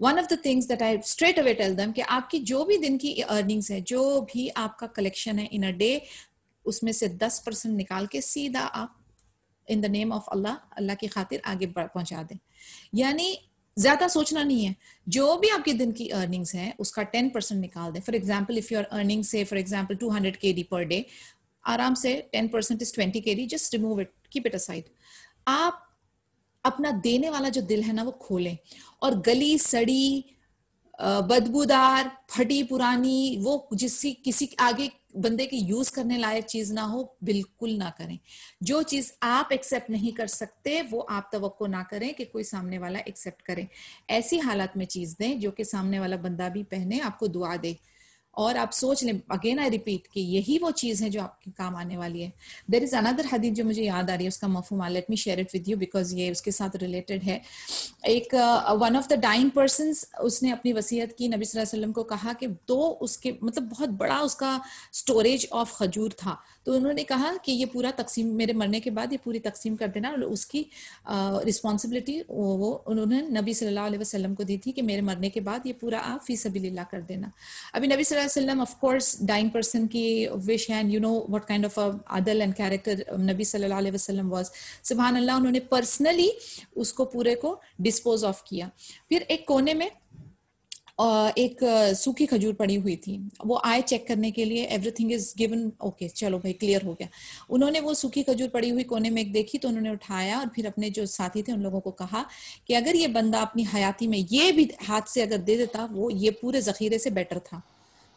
One of the things that I straight away tell them कि आपकी जो भी दिन की अर्निंग्स है, जो भी आपका कलेक्शन है इन अ डे, उसमें से 10% निकाल के सीधा आप इन द नेम ऑफ अल्लाह, अल्लाह की खातिर आगे पहुंचा दें। यानी ज्यादा सोचना नहीं है, जो भी आपके दिन की अर्निंग्स हैं उसका 10% निकाल दें। For example if you are earning से for example 200 KD per day, आराम से 10% is 20 KD, just remove it, keep it aside. आप अपना देने वाला जो दिल है ना वो खोलें, और गली सड़ी बदबूदार फटी पुरानी वो जिससे किसी आगे बंदे के यूज करने लायक चीज ना हो, बिल्कुल ना करें। जो चीज आप एक्सेप्ट नहीं कर सकते वो आप तवक्को ना करें कि कोई सामने वाला एक्सेप्ट करे। ऐसी हालत में चीज दें जो कि सामने वाला बंदा भी पहने, आपको दुआ दे, और आप सोच लें, अगेन आई रिपीट, कि यही वो चीज है जो आपके काम आने वाली है। देयर इज अनदर हदीस जो मुझे याद आ रही है, उसका मफहूम, let me share it with you because ये उसके साथ रिलेटेड है। एक one of the dying persons, उसने अपनी वसीयत की, नबी सल्लल्लाहु अलैहि वसल्लम को कहा कि तो उसके मतलब बहुत बड़ा उसका स्टोरेज ऑफ खजूर था, तो उन्होंने कहा कि ये पूरा तकसीम, मेरे मरने के बाद ये पूरी तकसीम कर देना, और उसकी रिस्पॉन्सिबिलिटी वो उन्होंने नबी सल्लल्लाहु अलैहि वसल्लम को दी थी कि मेरे मरने के बाद ये पूरा आप फी सबीलिल्लाह कर देना। अभी नबी सल्लल्लाहु अलैहि वसल्लम ऑफ कोर्स डाइंग पर्सन की विश है, and you know what kind of अदल एंड कैरेक्टर नबी सल्लल्लाहु अलैहि वसल्लम वाज, सुभान अल्लाह, उन्होंने पर्सनली उसको पूरे को डिस्पोज ऑफ किया। फिर एक कोने में एक सूखी खजूर पड़ी हुई थी, वो आए चेक करने के लिए, एवरीथिंग इज गिवन, ओके चलो भाई क्लियर हो गया। उन्होंने वो सूखी खजूर पड़ी हुई कोने में एक देखी, तो उन्होंने उठाया और फिर अपने जो साथी थे उन लोगों को कहा कि अगर ये बंदा अपनी हयाती में ये भी हाथ से अगर दे देता, वो ये पूरे जखीरे से बेटर था।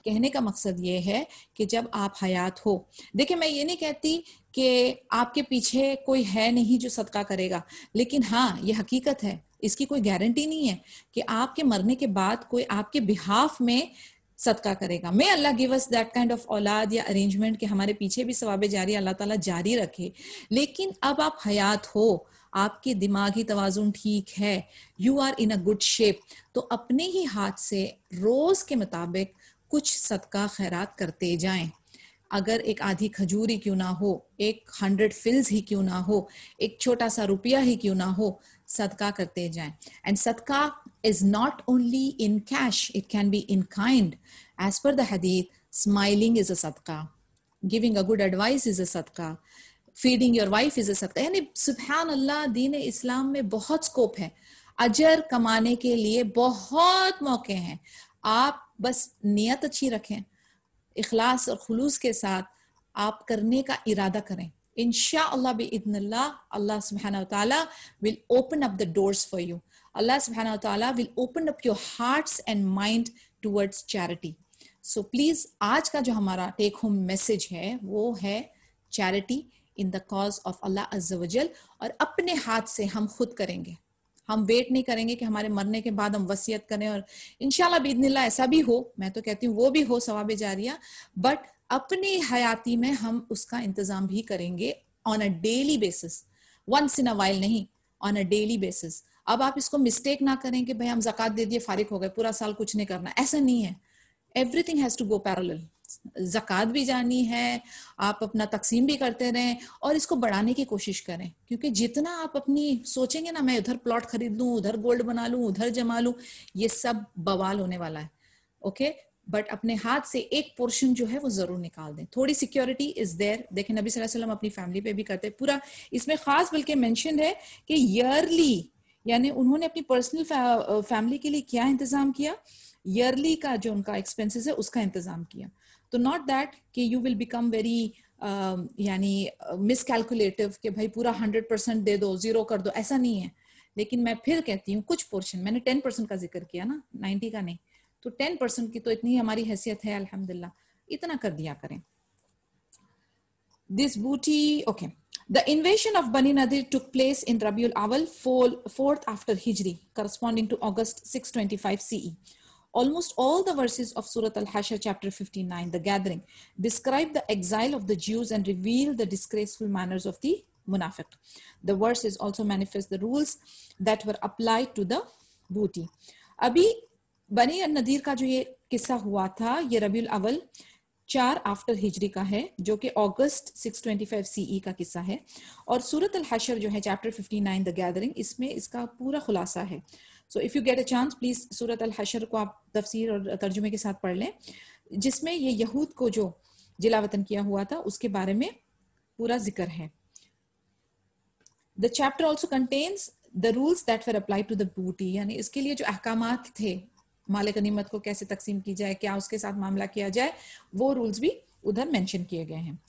कहने का मकसद ये है कि जब आप हयात हो, देखिए मैं ये नहीं कहती कि आपके पीछे कोई है नहीं जो सदका करेगा, लेकिन हाँ ये हकीकत है, इसकी कोई गारंटी नहीं है कि आपके मरने के बाद कोई आपके बिहाफ में सदका करेगा। May Allah give us that kind of औलाद या अरेंजमेंट कि हमारे पीछे भी सवाबे जारी अल्लाह ताला जारी रखे। लेकिन अब आप हयात हो, आपके दिमागी तवाजुन ठीक है, you are in a good shape, तो अपने ही हाथ से रोज के मुताबिक कुछ सदका खैरात करते जाएं। अगर एक आधी खजूर ही क्यों ना हो, एक 100 फिल्स ही क्यों ना हो, एक छोटा सा रुपया ही क्यों ना हो, सदका करते जाएं। एंड सदका is not only in cash, it can be in kind. As per the hadith, smiling is a sadqa, giving a good advice is a sadqa, feeding your wife is a sadqa. यानी सुभान अल्लाह, दीन इस्लाम में बहुत scope है, अजर कमाने के लिए बहुत मौके हैं। आप बस नियत अच्छी रखें, इखलास और खुलूस के साथ आप करने का इरादा करें, इंशाअल्लाह बिइज़्निल्लाह अल्लाह सुब्हानहू व तआला will open up the doors for you. Allah subhanahu wa ta'ala will open up your hearts and mind towards charity. So please, आज का जो हमारा टेक होम मैसेज है वो है charity in the cause of Allah अज़्ज़ा वजल, और अपने हाथ से हम खुद करेंगे। हम वेट नहीं करेंगे कि हमारे मरने के बाद हम वसीयत करें, और इंशाल्लाह बिइज़्निल्लाह ऐसा भी हो, मैं तो कहती हूँ वो भी हो सवाबे जारिया, बट अपनी हयाती में हम उसका इंतजाम भी करेंगे on a daily basis, once in a while नहीं, ऑन अ डेली बेसिस। अब आप इसको मिस्टेक ना करें कि भाई हम ज़कात दे दिए फारिग हो गए, पूरा साल कुछ नहीं करना, ऐसा नहीं है। Everything has to go parallel, ज़कात भी जानी है, आप अपना तकसीम भी करते रहें, और इसको बढ़ाने की कोशिश करें, क्योंकि जितना आप अपनी सोचेंगे ना, मैं उधर प्लॉट खरीद लूं, उधर गोल्ड बना लूं, उधर जमा लूं, ये सब बवाल होने वाला है। ओके, बट अपने हाथ से एक पोर्शन जो है वो जरूर निकाल दें, थोड़ी सिक्योरिटी इज देयर। देखें नबी सल्लल्लाहु अलैहि वसल्लम अपनी फैमिली पे भी करते, पूरा इसमें खास बल्कि मेंशन है कि ईयरली, यानी उन्होंने अपनी पर्सनल फैमिली के लिए क्या इंतजाम किया, ईयरली का जो उनका एक्सपेंसेस है उसका इंतजाम किया। तो नॉट दैट कि यू विल बिकम वेरी यानी मिसकैलकुलेटिव कि भाई पूरा 100% दे दो, जीरो कर दो, ऐसा नहीं है। लेकिन मैं फिर कहती हूँ कुछ पोर्शन, मैंने 10% का जिक्र किया ना, 90 का नहीं, तो 10% की तो इतनी हमारी हैसियत है अल्हम्दुलिल्लाह, इतना कर दिया करें। This booty, okay. The invasion of Bani Nadir took place in Rabiul Awal, 4th after Hijri, corresponding to August 625 CE. Almost all the verses of Surah Al-Hashr, chapter 59, the gathering, describe the exile of the Jews and reveal the disgraceful manners of the Munafiq. The verses also manifest the rules that were applied to the booty. अभी बनी नदीर का जो ये किस्सा हुआ था, ये रबीउल अव्वल 4 आफ्टर हिजरी का है, जो कि अगस्त 625 CE का किस्सा है। और सूरत अल हशर जो है चैप्टर 59 द गैदरिंग, इसमें इसका पूरा खुलासा है। So if you get a chance, please सूरत अल हशर को आप तफसीर और तर्जुमे के साथ पढ़ लें, जिसमें ये यहूद को जो जिलावतन किया हुआ था, उसके बारे में पूरा जिक्र है. The chapter also contains the rules that were applied to the booty, यानी इसके लिए जो अहकामात थे, माल गनीमत को कैसे तकसीम की जाए, क्या उसके साथ मामला किया जाए, वो रूल्स भी उधर मेंशन किए गए हैं.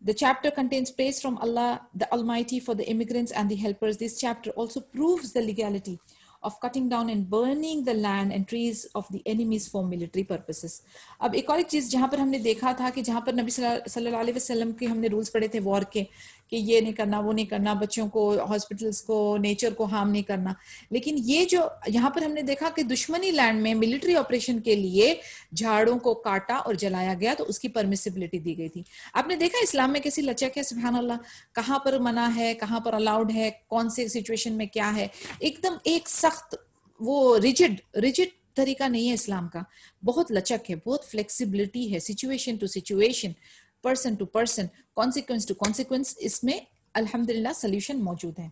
The chapter contains praise from Allah, the Almighty, for the immigrants and the helpers. This chapter also proves the legality of cutting down and burning the land and trees of the enemies for military purposes. अब एक और एक चीज जहां पर हमने देखा था कि जहां पर नबी सल्लल्लाहु अलैहि वसल्लम के हमने रूल्स पढ़े थे वॉर के, कि ये नहीं करना, वो नहीं करना, बच्चों को, हॉस्पिटल्स को, नेचर को हार्म नहीं करना. लेकिन ये जो यहाँ पर हमने देखा कि दुश्मनी लैंड में मिलिट्री ऑपरेशन के लिए झाड़ों को काटा और जलाया गया, तो उसकी परमिसिबिलिटी दी गई थी. आपने देखा इस्लाम में कैसी लचक है, सुभान अल्लाह, कहाँ पर मना है, कहाँ पर अलाउड है, कौन से सिचुएशन में क्या है. एकदम एक सख्त वो रिजिड तरीका नहीं है इस्लाम का, बहुत लचक है, बहुत फ्लेक्सिबिलिटी है, situation to situation, person to person, consequence to consequence, इसमें अल्हम्दुलिल्लाह सोल्यूशन मौजूद है.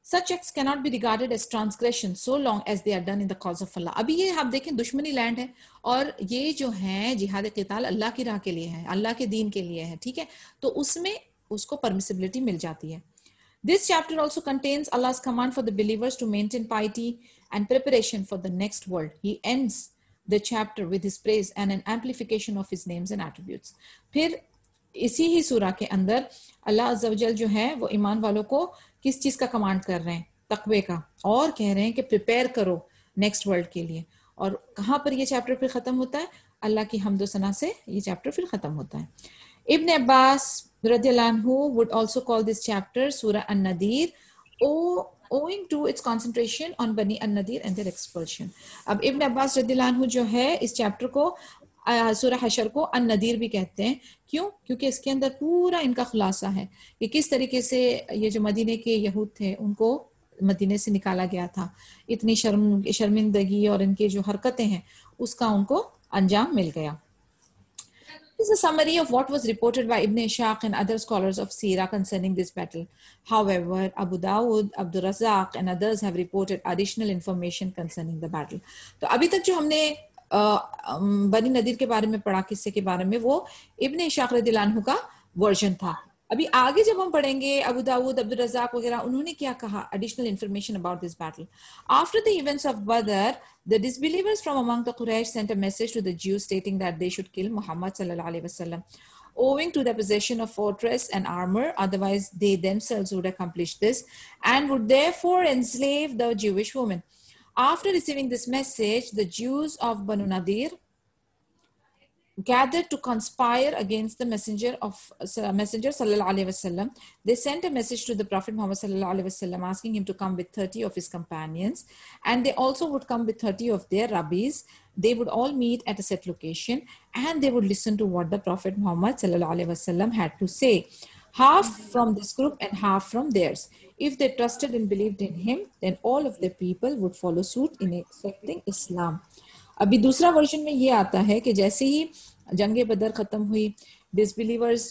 Such acts cannot be regarded as transgression so long as they are done in the cause of Allah. अभी ये आप देखें दुश्मनी लैंड है और ये जो है जिहाद क़िताल अल्लाह की राह के लिए है, अल्लाह के दीन के लिए है, ठीक है, तो उसमें उसको परमिसिबिलिटी मिल जाती है. This chapter also contains Allah's command for the believers to maintain piety and preparation for the next world. He ends the chapter with his praise and an amplification of his names and attributes. फिर इसी ही सूरा के अंदर अल्लाह अज़्ज़ा वजल जो है वो ईमान वालों को किस चीज का कमांड कर रहे हैं, तकवे का, और कह रहे हैं कि प्रिपेयर करो नेक्स्ट वर्ल्ड के लिए. और कहाँ पर ये चैप्टर फिर खत्म होता है, अल्लाह की हम्द सना से ये चैप्टर फिर खत्म होता है. इब्न अब्बास रज़ियल्लाहु अन्हु would also call this chapter Surah An-Nadir, owing to its concentration on Bani An-Nadir and their expulsion. अब इब्न अब्बास रज़ियल्लाहु अन्हु जो है इस चैप्टर को सूरह हशर को अन-नदीर भी कहते हैं. क्यों? क्योंकि इसके अंदर पूरा इनका खुलासा है कि किस तरीके से ये जो मदीने के यहूद थे उनको मदीने से निकाला गया था, इतनी शर्मिंदगी और इनकी जो हरकतें हैं उसका उनको अंजाम मिल गया. This is a summary of what was reported by Ibn Ishaq and other scholars of Sirah concerning this battle. However, Abu Dawud, Abdul Razzaq and others have reported additional information concerning the battle. तो अभी तक जो हमने बनी नदीर के बारे में पढ़ा, किस्से के बारे में, वो इब्न इशाक रज़ियल्लाहु अन्हु का वर्जन था. अभी आगे जब हम पढ़ेंगे अबू दाऊद, अब्दुल रज़ाक वगैरह, उन्होंने क्या कहा, additional information about this battle. After the events of बदर, the disbelievers from among the Quraysh sent a message to the Jews stating that they should kill Muhammad sallallahu alaihi wasallam, owing to the possession of fortress and armor. Otherwise, they themselves would accomplish this and would therefore enslave the Jewish women. After receiving this message, the Jews of Banu Nadir gathered to conspire against the messenger sallallahu alaihi wasallam. They sent a message to the Prophet Muhammad sallallahu alaihi wasallam asking him to come with 30 of his companions, and they also would come with 30 of their rabbis. They would all meet at a set location and they would listen to what the Prophet Muhammad sallallahu alaihi wasallam had to say, half from this group and half from theirs. If they trusted and believed in him, then all of the people would follow suit in accepting Islam. अभी दूसरा version में ये आता है कि जैसे ही जंग बदर खत्म हुई, डिसबिलीवर्स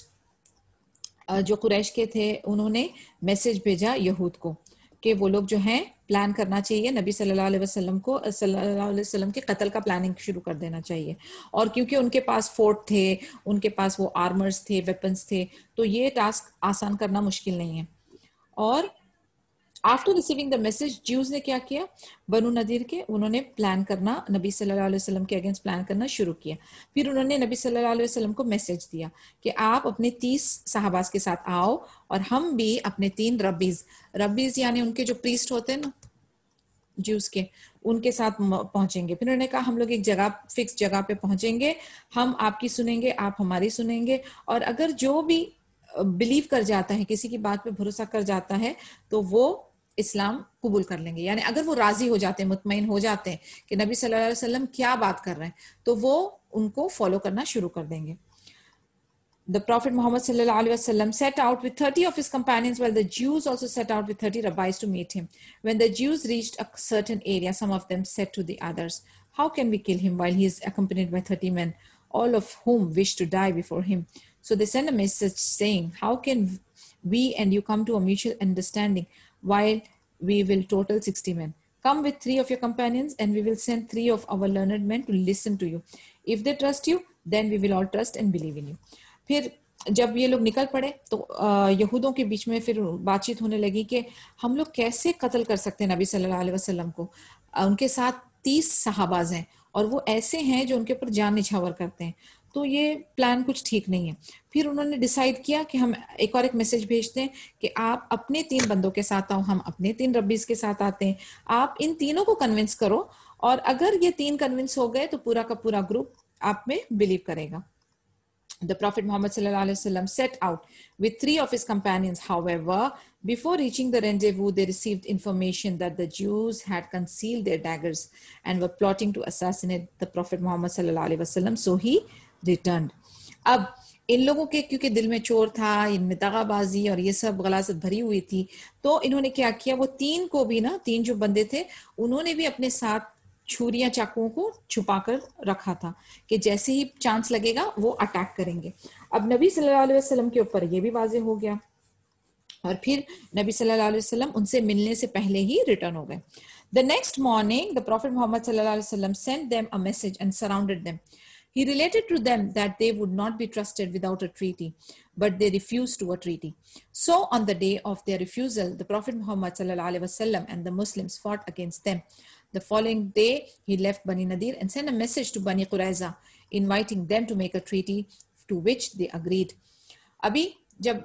जो कुरैश के थे उन्होंने मैसेज भेजा यहूद को कि वो लोग जो हैं प्लान करना चाहिए, नबी सल्लल्लाहु अलैहि वसल्लम के कत्ल का प्लानिंग शुरू कर देना चाहिए. और क्योंकि उनके पास फोर्ट थे, उनके पास वो आर्मर्स थे, वेपन्स थे, तो ये टास्क आसान करना मुश्किल नहीं है. और after receiving the message, Jews ने क्या किया, बनु नदीर के, उन्होंने प्लान करना, नबी सल्लल्लाहु अलैहि वसल्लम के अगेंस्ट प्लान करना शुरू किया. फिर उन्होंने नबी सल्लल्लाहु अलैहि वसल्लम को मैसेज दिया कि आप अपने 30 सहाबाज के साथ आओ और हम भी अपने 3 रब्बीज यानी उनके जो प्रीस्ट होते हैं ना ज्यूज के, उनके साथ पहुंचेंगे. फिर उन्होंने कहा हम लोग एक जगह, फिक्स जगह पे पहुंचेंगे, हम आपकी सुनेंगे, आप हमारी सुनेंगे, और अगर जो भी बिलीव कर जाता है, किसी की बात पे भरोसा कर जाता है, तो वो इस्लाम कबूल कर लेंगे. यानी अगर वो राजी हो जाते हैं, मुतमईन हो जाते हैं कि नबी सल्लल्लाहु अलैहि वसल्लम क्या बात कर रहे हैं, तो वो उनको फॉलो करना शुरू कर देंगे. The Prophet Muhammad sallallahu alaihi wasallam set out with 30 of his companions, while the Jews also set out with 30 rabbis to meet him. When the Jews reached a certain area, some of them said to the others, "How can we kill him while he is accompanied by 30 men, all of whom wish to die before him?" So they sent a message saying, "How can we and you come to a mutual understanding while we will total 60 men? Come with 3 of your companions and we will send 3 of our learned men to listen to you. If they trust you, then we will all trust and believe in you. फिर जब ये लोग निकल पड़े तो यहूदों के बीच में फिर बातचीत होने लगी कि हम लोग कैसे कत्ल कर सकते हैं नबी सल्लल्लाहु अलैहि वसल्लम को। उनके साथ 30 सहाबाज हैं और वो ऐसे हैं जो उनके ऊपर जान निछावर करते हैं, तो ये प्लान कुछ ठीक नहीं है। फिर उन्होंने डिसाइड किया कि हम एक और एक मैसेज भेजते हैं कि आप अपने 3 बंदों के साथ आओ, हम अपने 3 रब्बीज के साथ आते हैं, आप इन तीनों को कन्विंस करो और अगर ये 3 कन्विंस हो गए तो पूरा का पूरा ग्रुप आप में बिलीव करेगा। The Prophet Muhammad sallallahu alaihi wasallam set out with 3 of his companions. However, before reaching the rendezvous, they received information that the Jews had concealed their daggers and were plotting to assassinate the Prophet Muhammad sallallahu alaihi wasallam. So he returned. अब इन लोगों के क्योंकि दिल में चोर था, इनमें दगाबाजी और ये सब गलाजत भरी हुई थी, तो इन्होंने क्या किया, वो 3 को भी ना, 3 जो बंदे थे उन्होंने भी अपने साथ छुरियां चाकुओं को छुपाकर रखा था कि जैसे ही चांस लगेगा वो अटैक करेंगे। अब नबी सल्लल्लाहु अलैहि वसल्लम के ऊपर ये भी वाज़ेह हो गया और फिर नबी सल्लल्लाहु अलैहि वसल्लम उनसे मिलने से पहले ही रिटर्न हो गए। The next morning, the Prophet Muhammad sallallahu alaihi wasallam sent them a message and surrounded them. He related to them that they would not be trusted without a treaty, but they refused to a treaty. So on the day of their refusal, the Prophet Muhammad sallallahu alaihi wasallam and the Muslims fought against them. The following day, he left Bani Nadir and sent a message to Bani Qurayza, inviting them to make a treaty, to which they agreed. अभी जब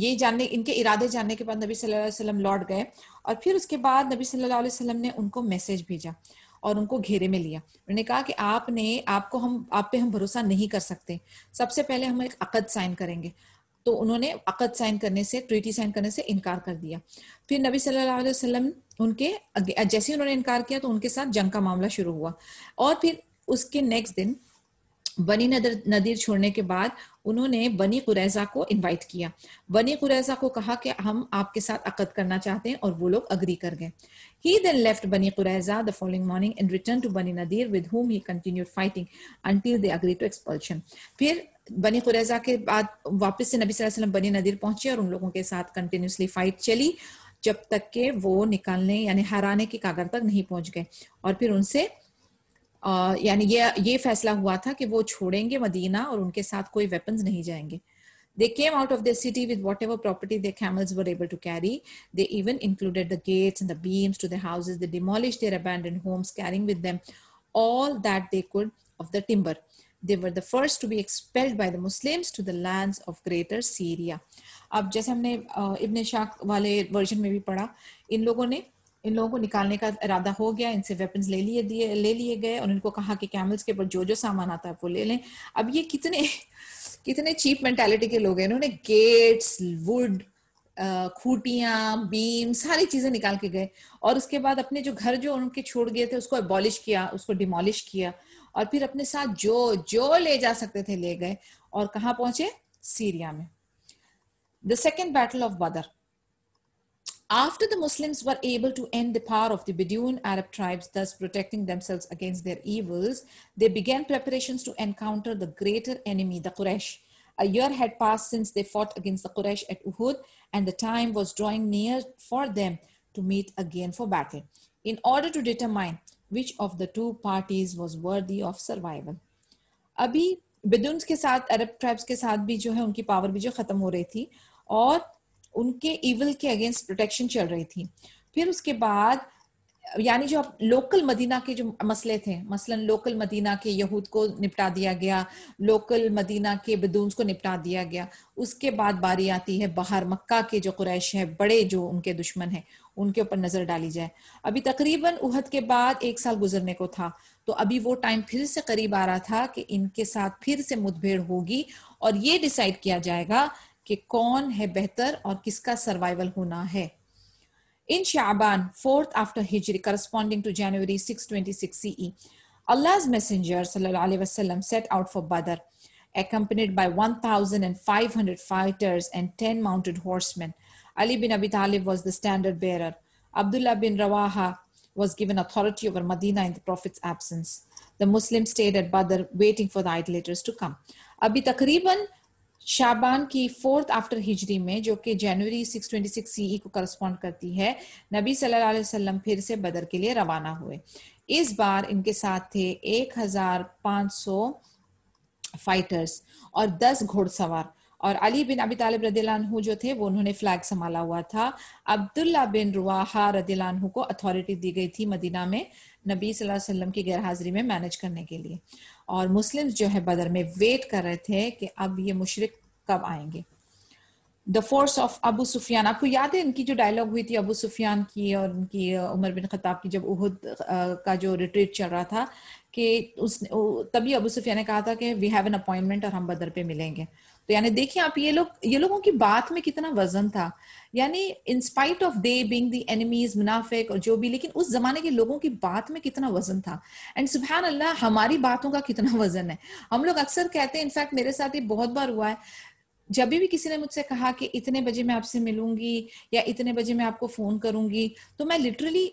ये जानने, इनके इरादे जानने के बाद नबी सल्लल्लाहु अलैहि वसल्लम लौट गए और फिर उसके बाद नबी सल्लल्लाहु अलैहि वसल्लम ने उनको मैसेज भेजा और उनको घेरे में लिया। उन्होंने कहा कि आप पे हम भरोसा नहीं कर सकते, सबसे पहले हम एक अक़द साइन करेंगे। तो उन्होंने अक़द साइन करने से, ट्रीटी साइन करने से इनकार कर दिया। फिर नबी सल्लल्लाहु अलैहि वसल्लम उनके जैसे उन्होंने इनकार किया तो उनके साथ जंग का मामला शुरू हुआ और फिर उसके नेक्स्ट दिन बनी नदीर छोड़ने के बाद उन्होंने बनी कुरैजा को इनवाइट किया। बनी कुरैजा को कहा कि हम आपके साथ अक़द करना चाहते हैं और वो लोग अग्री कर गए। He then left Bani Qurayza the following morning and returned to Bani Nadir with whom he continued fighting until they agreed to expulsion. फिर बनी कुरैजा के बाद वापस से नबी सल्लल्लाहु अलैहि वसल्लम बनी नदीर पहुंचे और उन लोगों के साथ कंटिन्यूसली फाइट चली जब तक के वो निकालने यानी हराने की कागर तक नहीं पहुंच गए और फिर उनसे यानी ये फैसला हुआ था कि वो छोड़ेंगे मदीना और उनके साथ कोई वेपन्स नहीं जाएंगे। They came out of their city with whatever property their camels were able to carry. They even included the gates and the beams to their houses. They demolished their abandoned homes, carrying with them all that they could of the timber. They were the first to be expelled by the Muslims to the lands of Greater Syria. अब जैसे हमने इब्न शाक वाले version में भी पढ़ा, इन लोगों को निकालने का इरादा हो गया, इनसे वेपन्स ले लिए गए और इनको कहा कि कैमल्स के ऊपर जो सामान आता है वो ले लें। अब ये कितने चीप मेंटालिटी के लोग हैं, इन्होंने गेट्स, वुड, खूटियां, बीम, सारी चीजें निकाल के गए और उसके बाद अपने जो घर जो उनके छोड़ गए थे उसको अबॉलिश किया, उसको डिमोलिश किया और फिर अपने साथ जो ले जा सकते थे ले गए और कहाँ पहुंचे, सीरिया में। The second battle of Badr. After the Muslims were able to end the power of the Bedouin Arab tribes, thus protecting themselves against their evils, they began preparations to encounter the greater enemy, the Quraysh. A year had passed since they fought against the Quraysh at Uhud, and the time was drawing near for them to meet again for battle, in order to determine which of the two parties was worthy of survival. अभी बेदून्स के साथ, अरब tribes के साथ भी जो है उनकी power भी जो खत्म हो रही थी और उनके इविल के अगेंस्ट प्रोटेक्शन चल रही थी। फिर उसके बाद यानी जो लोकल मदीना के जो मसले थे, मसलन लोकल मदीना के यहूद को निपटा दिया गया, लोकल मदीना के बेदून्स को निपटा दिया गया, उसके बाद बारी आती है बाहर मक्का के जो कुरैश है, बड़े जो उनके दुश्मन हैं, उनके ऊपर नजर डाली जाए। अभी तकरीबन उहद के बाद 1 साल गुजरने को था, तो अभी वो टाइम फिर से करीब आ रहा था कि इनके साथ फिर से मुठभेड़ होगी और ये डिसाइड किया जाएगा कि कौन है बेहतर और किसका सर्वाइवल होना है। In Sha'ban, 4th after Hijri, corresponding to January 626 CE, Allah's Messenger sallallahu alaihi wasallam set out for Badr, accompanied by 1,500 fighters and 10 mounted horsemen. Ali bin Abi Talib was the standard bearer. Abdullah bin Rawaha was given authority over Medina in the Prophet's absence. The Muslims stayed at Badr, waiting for the idolaters to come. अभी तकरीबन शाबान की 4th after हिजरी में, जो कि जनवरी 626 CE को correspond करती है, नबी सल्लल्लाहु अलैहि वसल्लम फिर से बदर के लिए रवाना हुए। इस बार इनके साथ थे 1,500 फाइटर्स और 10 घुड़सवार, और अली बिन अबी तालिब रदियल्लाहु अन्हु जो थे वो उन्होंने फ्लैग संभाला हुआ था। अब्दुल्ला बिन रुवाहा रदियल्लाहु अन्हु को अथॉरिटी दी गई थी मदीना में नबी सल्लल्लाहु अलैहि वसल्लम की गैरहाजिरी में मैनेज करने के लिए, और मुस्लिम्स जो है बदर में वेट कर रहे थे कि अब ये मुशरिक कब आएंगे। The force of Abu Sufyan, आपको याद है इनकी जो डायलॉग हुई थी अबू सुफियान की और उनकी उमर बिन खत्ताब की, जब उहुद का जो रिट्रीट चल रहा था कि तभी अबू सुफियान ने कहा था कि वी हैव एन अपॉइंटमेंट और हम बदर पे मिलेंगे। तो यानी देखिए आप ये लोगों की बात में कितना वजन था, यानी in spite of they being the enemies मुनाफिक और जो भी, लेकिन उस जमाने के लोगों की बात में कितना वजन था। एंड सुभान अल्लाह हमारी बातों का कितना वजन है। हम लोग अक्सर कहते हैं, इनफैक्ट मेरे साथ ये बहुत बार हुआ है, जब भी किसी ने मुझसे कहा कि इतने बजे मैं आपसे मिलूंगी या इतने बजे मैं आपको फोन करूंगी, तो मैं लिटरली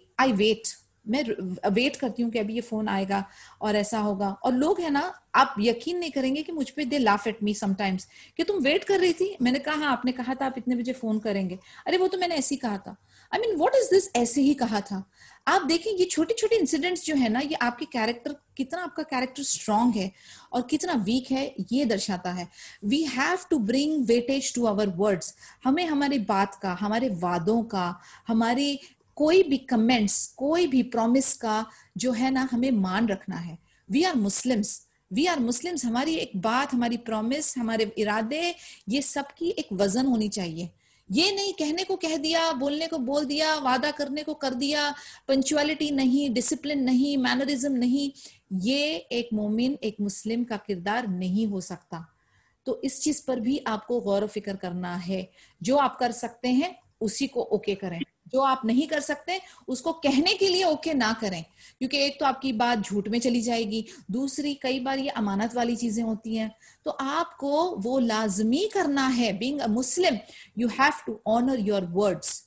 मैं वेट करती हूँ कि अभी ये फोन आएगा और ऐसा होगा। और लोग है ना, आप यकीन नहीं करेंगे कि मुझ पे they laugh at me sometimes कि तुम वेट कर रही थी। मैंने कहा हाँ, आपने कहा था आप इतने बजे फोन करेंगे। अरे वो तो मैंने ऐसे ही कहा था। I mean what is this, ऐसे ही कहा था। आप देखें ये छोटे छोटे इंसिडेंट्स जो है ना, ये आपके कैरेक्टर, कितना आपका कैरेक्टर स्ट्रांग है और कितना वीक है ये दर्शाता है। We have to bring weightage to our words. हमें हमारी बात का, हमारे वादों का, हमारी कोई भी कमेंट्स, कोई भी प्रॉमिस का जो है ना, हमें मान रखना है। वी आर मुस्लिम्स, हमारी एक बात, हमारी प्रॉमिस, हमारे इरादे, ये सबकी एक वजन होनी चाहिए। ये नहीं कहने को कह दिया, बोलने को बोल दिया, वादा करने को कर दिया, पंक्चुअलिटी नहीं, डिसिप्लिन नहीं, मैनरिज्म नहीं, ये एक मोमिन, एक मुस्लिम का किरदार नहीं हो सकता। तो इस चीज पर भी आपको गौर फिक्र करना है। जो आप कर सकते हैं उसी को ओके करें, जो आप नहीं कर सकते उसको कहने के लिए ओके ना करें, क्योंकि एक तो आपकी बात झूठ में चली जाएगी, दूसरी कई बार ये अमानत वाली चीजें होती हैं, तो आपको वो लाजमी करना है। Being a Muslim you have to honour your words.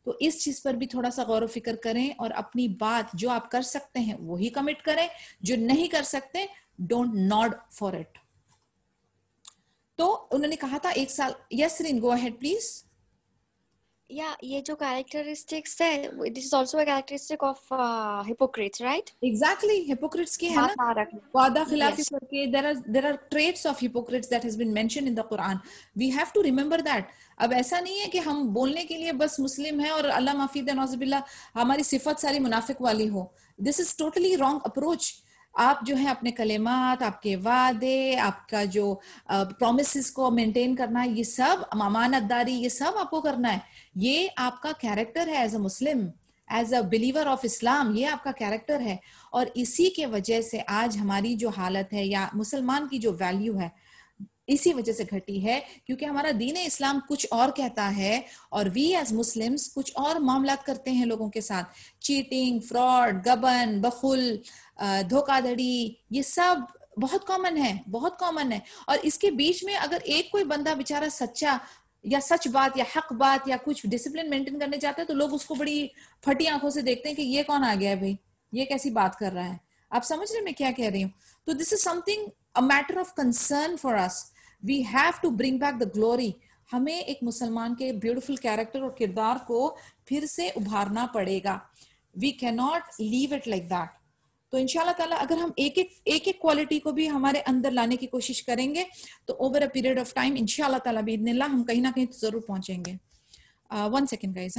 तो इस चीज पर भी थोड़ा सा गौर फिक्र करें और अपनी बात जो आप कर सकते हैं वही कमिट करें, जो नहीं कर सकते डोंट नॉड फॉर इट। तो उन्होंने कहा था 1 साल। Yes Rin, go ahead please. या ये जो कैरेक्टरिस्टिक्स है, this is also a characteristic of Hippocrates, right? Exactly, hypocrites की है ना, बात ना रखना। वादा खिलाफी यस। करके। there are traits of hypocrites that has been mentioned in the Quran. We have to remember that. अब ऐसा नहीं है कि हम बोलने के लिए बस मुस्लिम है और अल्लाह माफी दे नौजुबिल्ला हमारी सिफत सारी मुनाफिक वाली हो। This is totally wrong approach. आप जो है अपने कलेमात, आपके वादे, आपका जो प्रोमिसेस को मेंटेन करना है, ये सब अमानतदारी, ये सब आपको करना है। ये आपका कैरेक्टर है as a Muslim, as a believer of Islam, ये आपका कैरेक्टर है। और इसी के वजह से आज हमारी जो हालत है या मुसलमान की जो वैल्यू है इसी वजह से घटी है, क्योंकि हमारा दीन इस्लाम कुछ और कहता है और वी एज मुस्लिम्स कुछ और मामलात करते हैं लोगों के साथ। चीटिंग, फ्रॉड, गबन, बखुल, धोखाधड़ी, ये सब बहुत कॉमन है, बहुत कॉमन है। और इसके बीच में अगर एक कोई बंदा बेचारा सच्चा या सच बात या हक बात या कुछ डिसिप्लिन मेंटेन करने जाता है, तो लोग उसको बड़ी फटी आंखों से देखते हैं कि ये कौन आ गया है भाई, ये कैसी बात कर रहा है। आप समझ रहे मैं क्या कह रही हूँ? तो this is something a matter of concern for us. We have to bring back the glory. हमें एक मुसलमान के ब्यूटीफुल कैरेक्टर और किरदार को फिर से उभारना पड़ेगा। We can not leave it like that. तो इंशाल्लाह ताला अगर हम एक एक क्वालिटी को भी हमारे अंदर लाने की कोशिश करेंगे तो over a period of time इंशाल्लाह ताला बिइज़्निल्लाह हम कहीं ना कहीं तो जरूर पहुंचेंगे। 1 सेकेंड गाइस।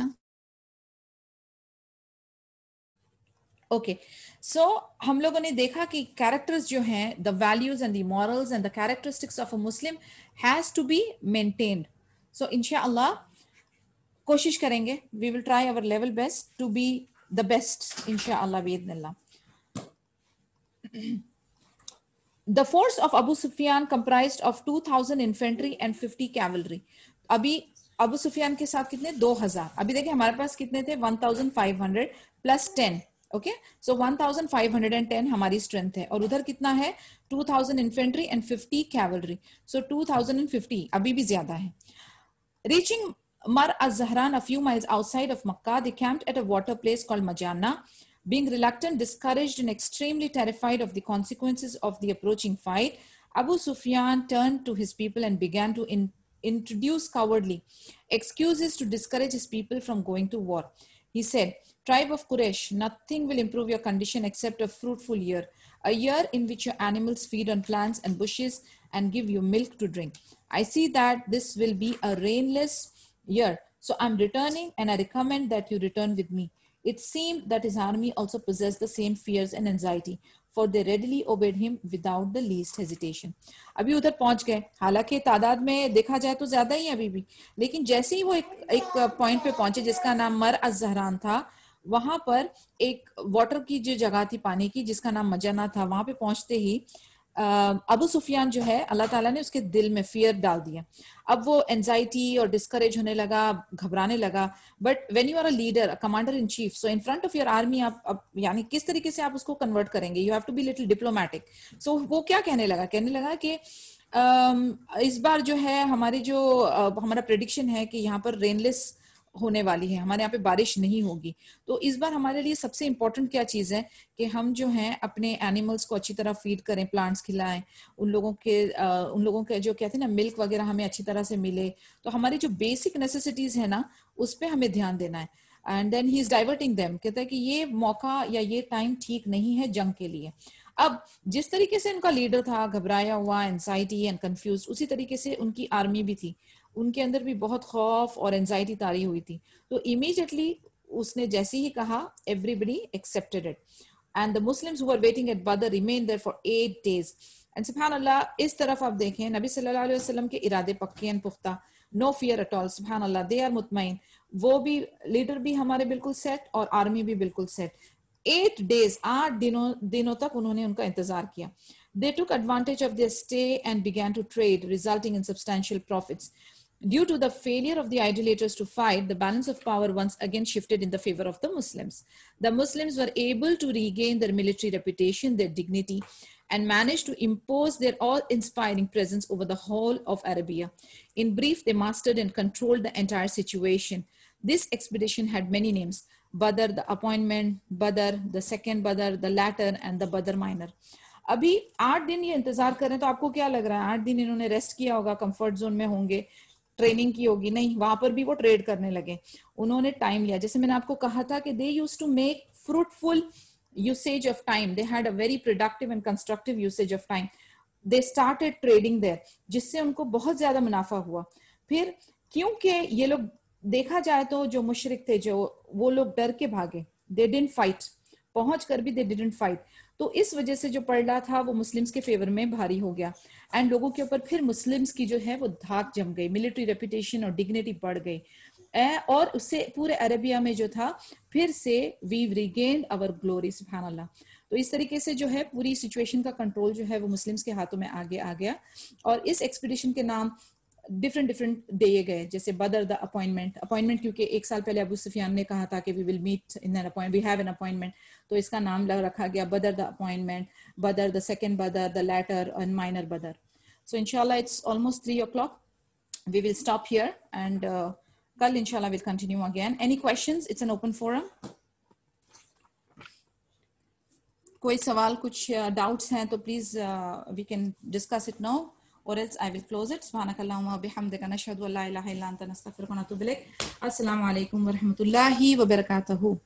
ओके, सो हम लोगों ने देखा कि कैरेक्टर्स जो हैं, the values and the morals and the characteristics of a Muslim has to be maintained. So इंशाअल्लाह कोशिश करेंगे, we will try our level best to be the best इंशाअल्लाह बिइज़्निल्लाह। The force of Abu Sufyan comprised of 2000 infantry and 50 cavalry. अभी अबू सुफियान के साथ कितने? 2000। अभी देखिए हमारे पास कितने थे? 1500 प्लस 10। ओके, सो 1510 हमारी स्ट्रेंथ है और उधर कितना है? 2000 इन्फेंट्री एंड 50 कैवलरी, सो 2050, अभी भी ज्यादा है। Reaching Mar az-Zahran a few miles outside of Makkah, they camped at a water place called Majana. Being reluctant, discouraged, and extremely terrified of the consequences of the approaching fight, Abu Sufyan turned to his people and began to introduce cowardly excuses to discourage his people from going to war. He said, tribe of Quraysh, nothing will improve your condition except a fruitful year, a year in which your animals feed on plants and bushes and give you milk to drink. I see that this will be a rainless year. So I'm returning and I recommend that you return with me. It seemed that his army also possessed the same fears and anxiety, for they readily obeyed him without the least hesitation. अभी उधर पहुंच गए, हालांकि तादाद में देखा जाए तो ज्यादा ही अभी भी, लेकिन जैसे ही वो एक पॉइंट पे पहुंचे जिसका नाम मर अज़-ज़हरान था, वहां पर एक वाटर की जो जगह थी पानी की जिसका नाम मजना था, वहां पे पहुंचते ही अबू सुफियान जो है अल्लाह ताला ने उसके दिल में फियर डाल दिया. अब वो एंजाइटी और डिस्करेज होने लगा, घबराने लगा. But when you are a leader, a commander in chief, so in front of your army आप यानी किस तरीके से आप उसको कन्वर्ट करेंगे, you have to be little diplomatic. So वो क्या कहने लगा कि इस बार जो है हमारी जो हमारा प्रेडिक्शन है कि यहाँ पर रेनलेस होने वाली है, हमारे यहाँ पे बारिश नहीं होगी. तो इस बार हमारे लिए सबसे इम्पोर्टेंट क्या चीज है कि हम जो हैं अपने एनिमल्स को अच्छी तरह फीड करें, प्लांट्स खिलाएं, उन लोगों के जो कहते हैं ना मिल्क वगैरह हमें अच्छी तरह से मिले. तो हमारी जो बेसिक नेसेसिटीज है ना उस पर हमें ध्यान देना है. And then he is diverting them, कहता है कि ये मौका या ये टाइम ठीक नहीं है जंग के लिए. अब जिस तरीके से उनका लीडर था घबराया हुआ, एंजाइटी एंड कंफ्यूज, उसी तरीके से उनकी आर्मी भी थी, उनके अंदर भी बहुत खौफ और एंजाइटी तारी हुई थी. तो इमीडिएटली उसने जैसे ही कहा, everybody accepted it. And the Muslims who were waiting at Badr remained there for 8 days. And सुभान अल्लाह, इस तरफ आप देखें नबी सल्लल्लाहु अलैहि वसल्लम के इरादे पक्के एंड पुख्ता, नो फियर एट ऑल. सुभान अल्लाह, दे आर मुतमईन. वो भी लीडर भी हमारे बिल्कुल सेट और आर्मी भी बिल्कुल सेट. 8 days, 8 दिनों तक उन्होंने उनका इंतजार किया. They took advantage of their stay and began to trade, resulting in substantial profits. Due to the failure of the idolaters to fight, the balance of power once again shifted in the favor of the Muslims. The Muslims were able to regain their military reputation, their dignity, and managed to impose their awe-inspiring presence over the whole of Arabia. In brief, they mastered and controlled the entire situation. This expedition had many names: Badr, the appointment, Badr, the second Badr, the latter, and the Badr minor. अभी 8 दिन ये इंतजार कर रहे हैं, तो आपको क्या लग रहा है 8 दिन इन्होंने रेस्ट किया होगा, कंफर्ट जोन में होंगे, ट्रेनिंग की होगी? नहीं, वहां पर भी वो ट्रेड करने लगे. उन्होंने टाइम लिया, जैसे मैंने आपको कहा था कि they used to make fruitful usage of time. They had a very productive and constructive usage of time. They started trading there, जिससे उनको बहुत ज्यादा मुनाफा हुआ. फिर क्योंकि ये लोग देखा जाए तो जो मुशरिक थे, जो वो लोग डर के भागे, दे डिडंट फाइट, पहुंच कर भी दे डिडंट फाइट. तो इस वजह से जो पलड़ा था वो मुस्लिम्स के फेवर में भारी हो गया. एंड लोगों के ऊपर फिर मुस्लिम्स की जो है वो धाक जम गई, मिलिट्री रेपुटेशन और डिग्निटी बढ़ गई. और उससे पूरे अरेबिया में जो था फिर से वी रिगेन्ड आवर ग्लोरी. सुभान अल्लाह. तो इस तरीके से जो है पूरी सिचुएशन का कंट्रोल जो है वो मुस्लिम्स के हाथों में आगे आ गया. और इस एक्सपीडिशन के नाम डिफरेंट दिए गए, जैसे बदर द अपॉइंटमेंट क्योंकि 1 साल पहले अबू सुफियान ने कहा था कि we will meet in an appointment, we have an appointment, तो इसका नाम रखा गया Badr the appointment, Badr the second Badr, the latter and minor Badr. So इंशाल्लाह it's almost 3 o'clock, we will stop here and कल इंशाल्लाह we'll continue again. Any questions? It's an open forum. कोई सवाल, कुछ डाउट्स हैं तो please we can discuss it now, or else I will close it. Subhanakallahumma wa bihamdika nashhadu an la ilaha illa anta nastaghfiruka wa natubu ilaik. Assalamu alaikum wa rahmatullahi wa barakatuhu.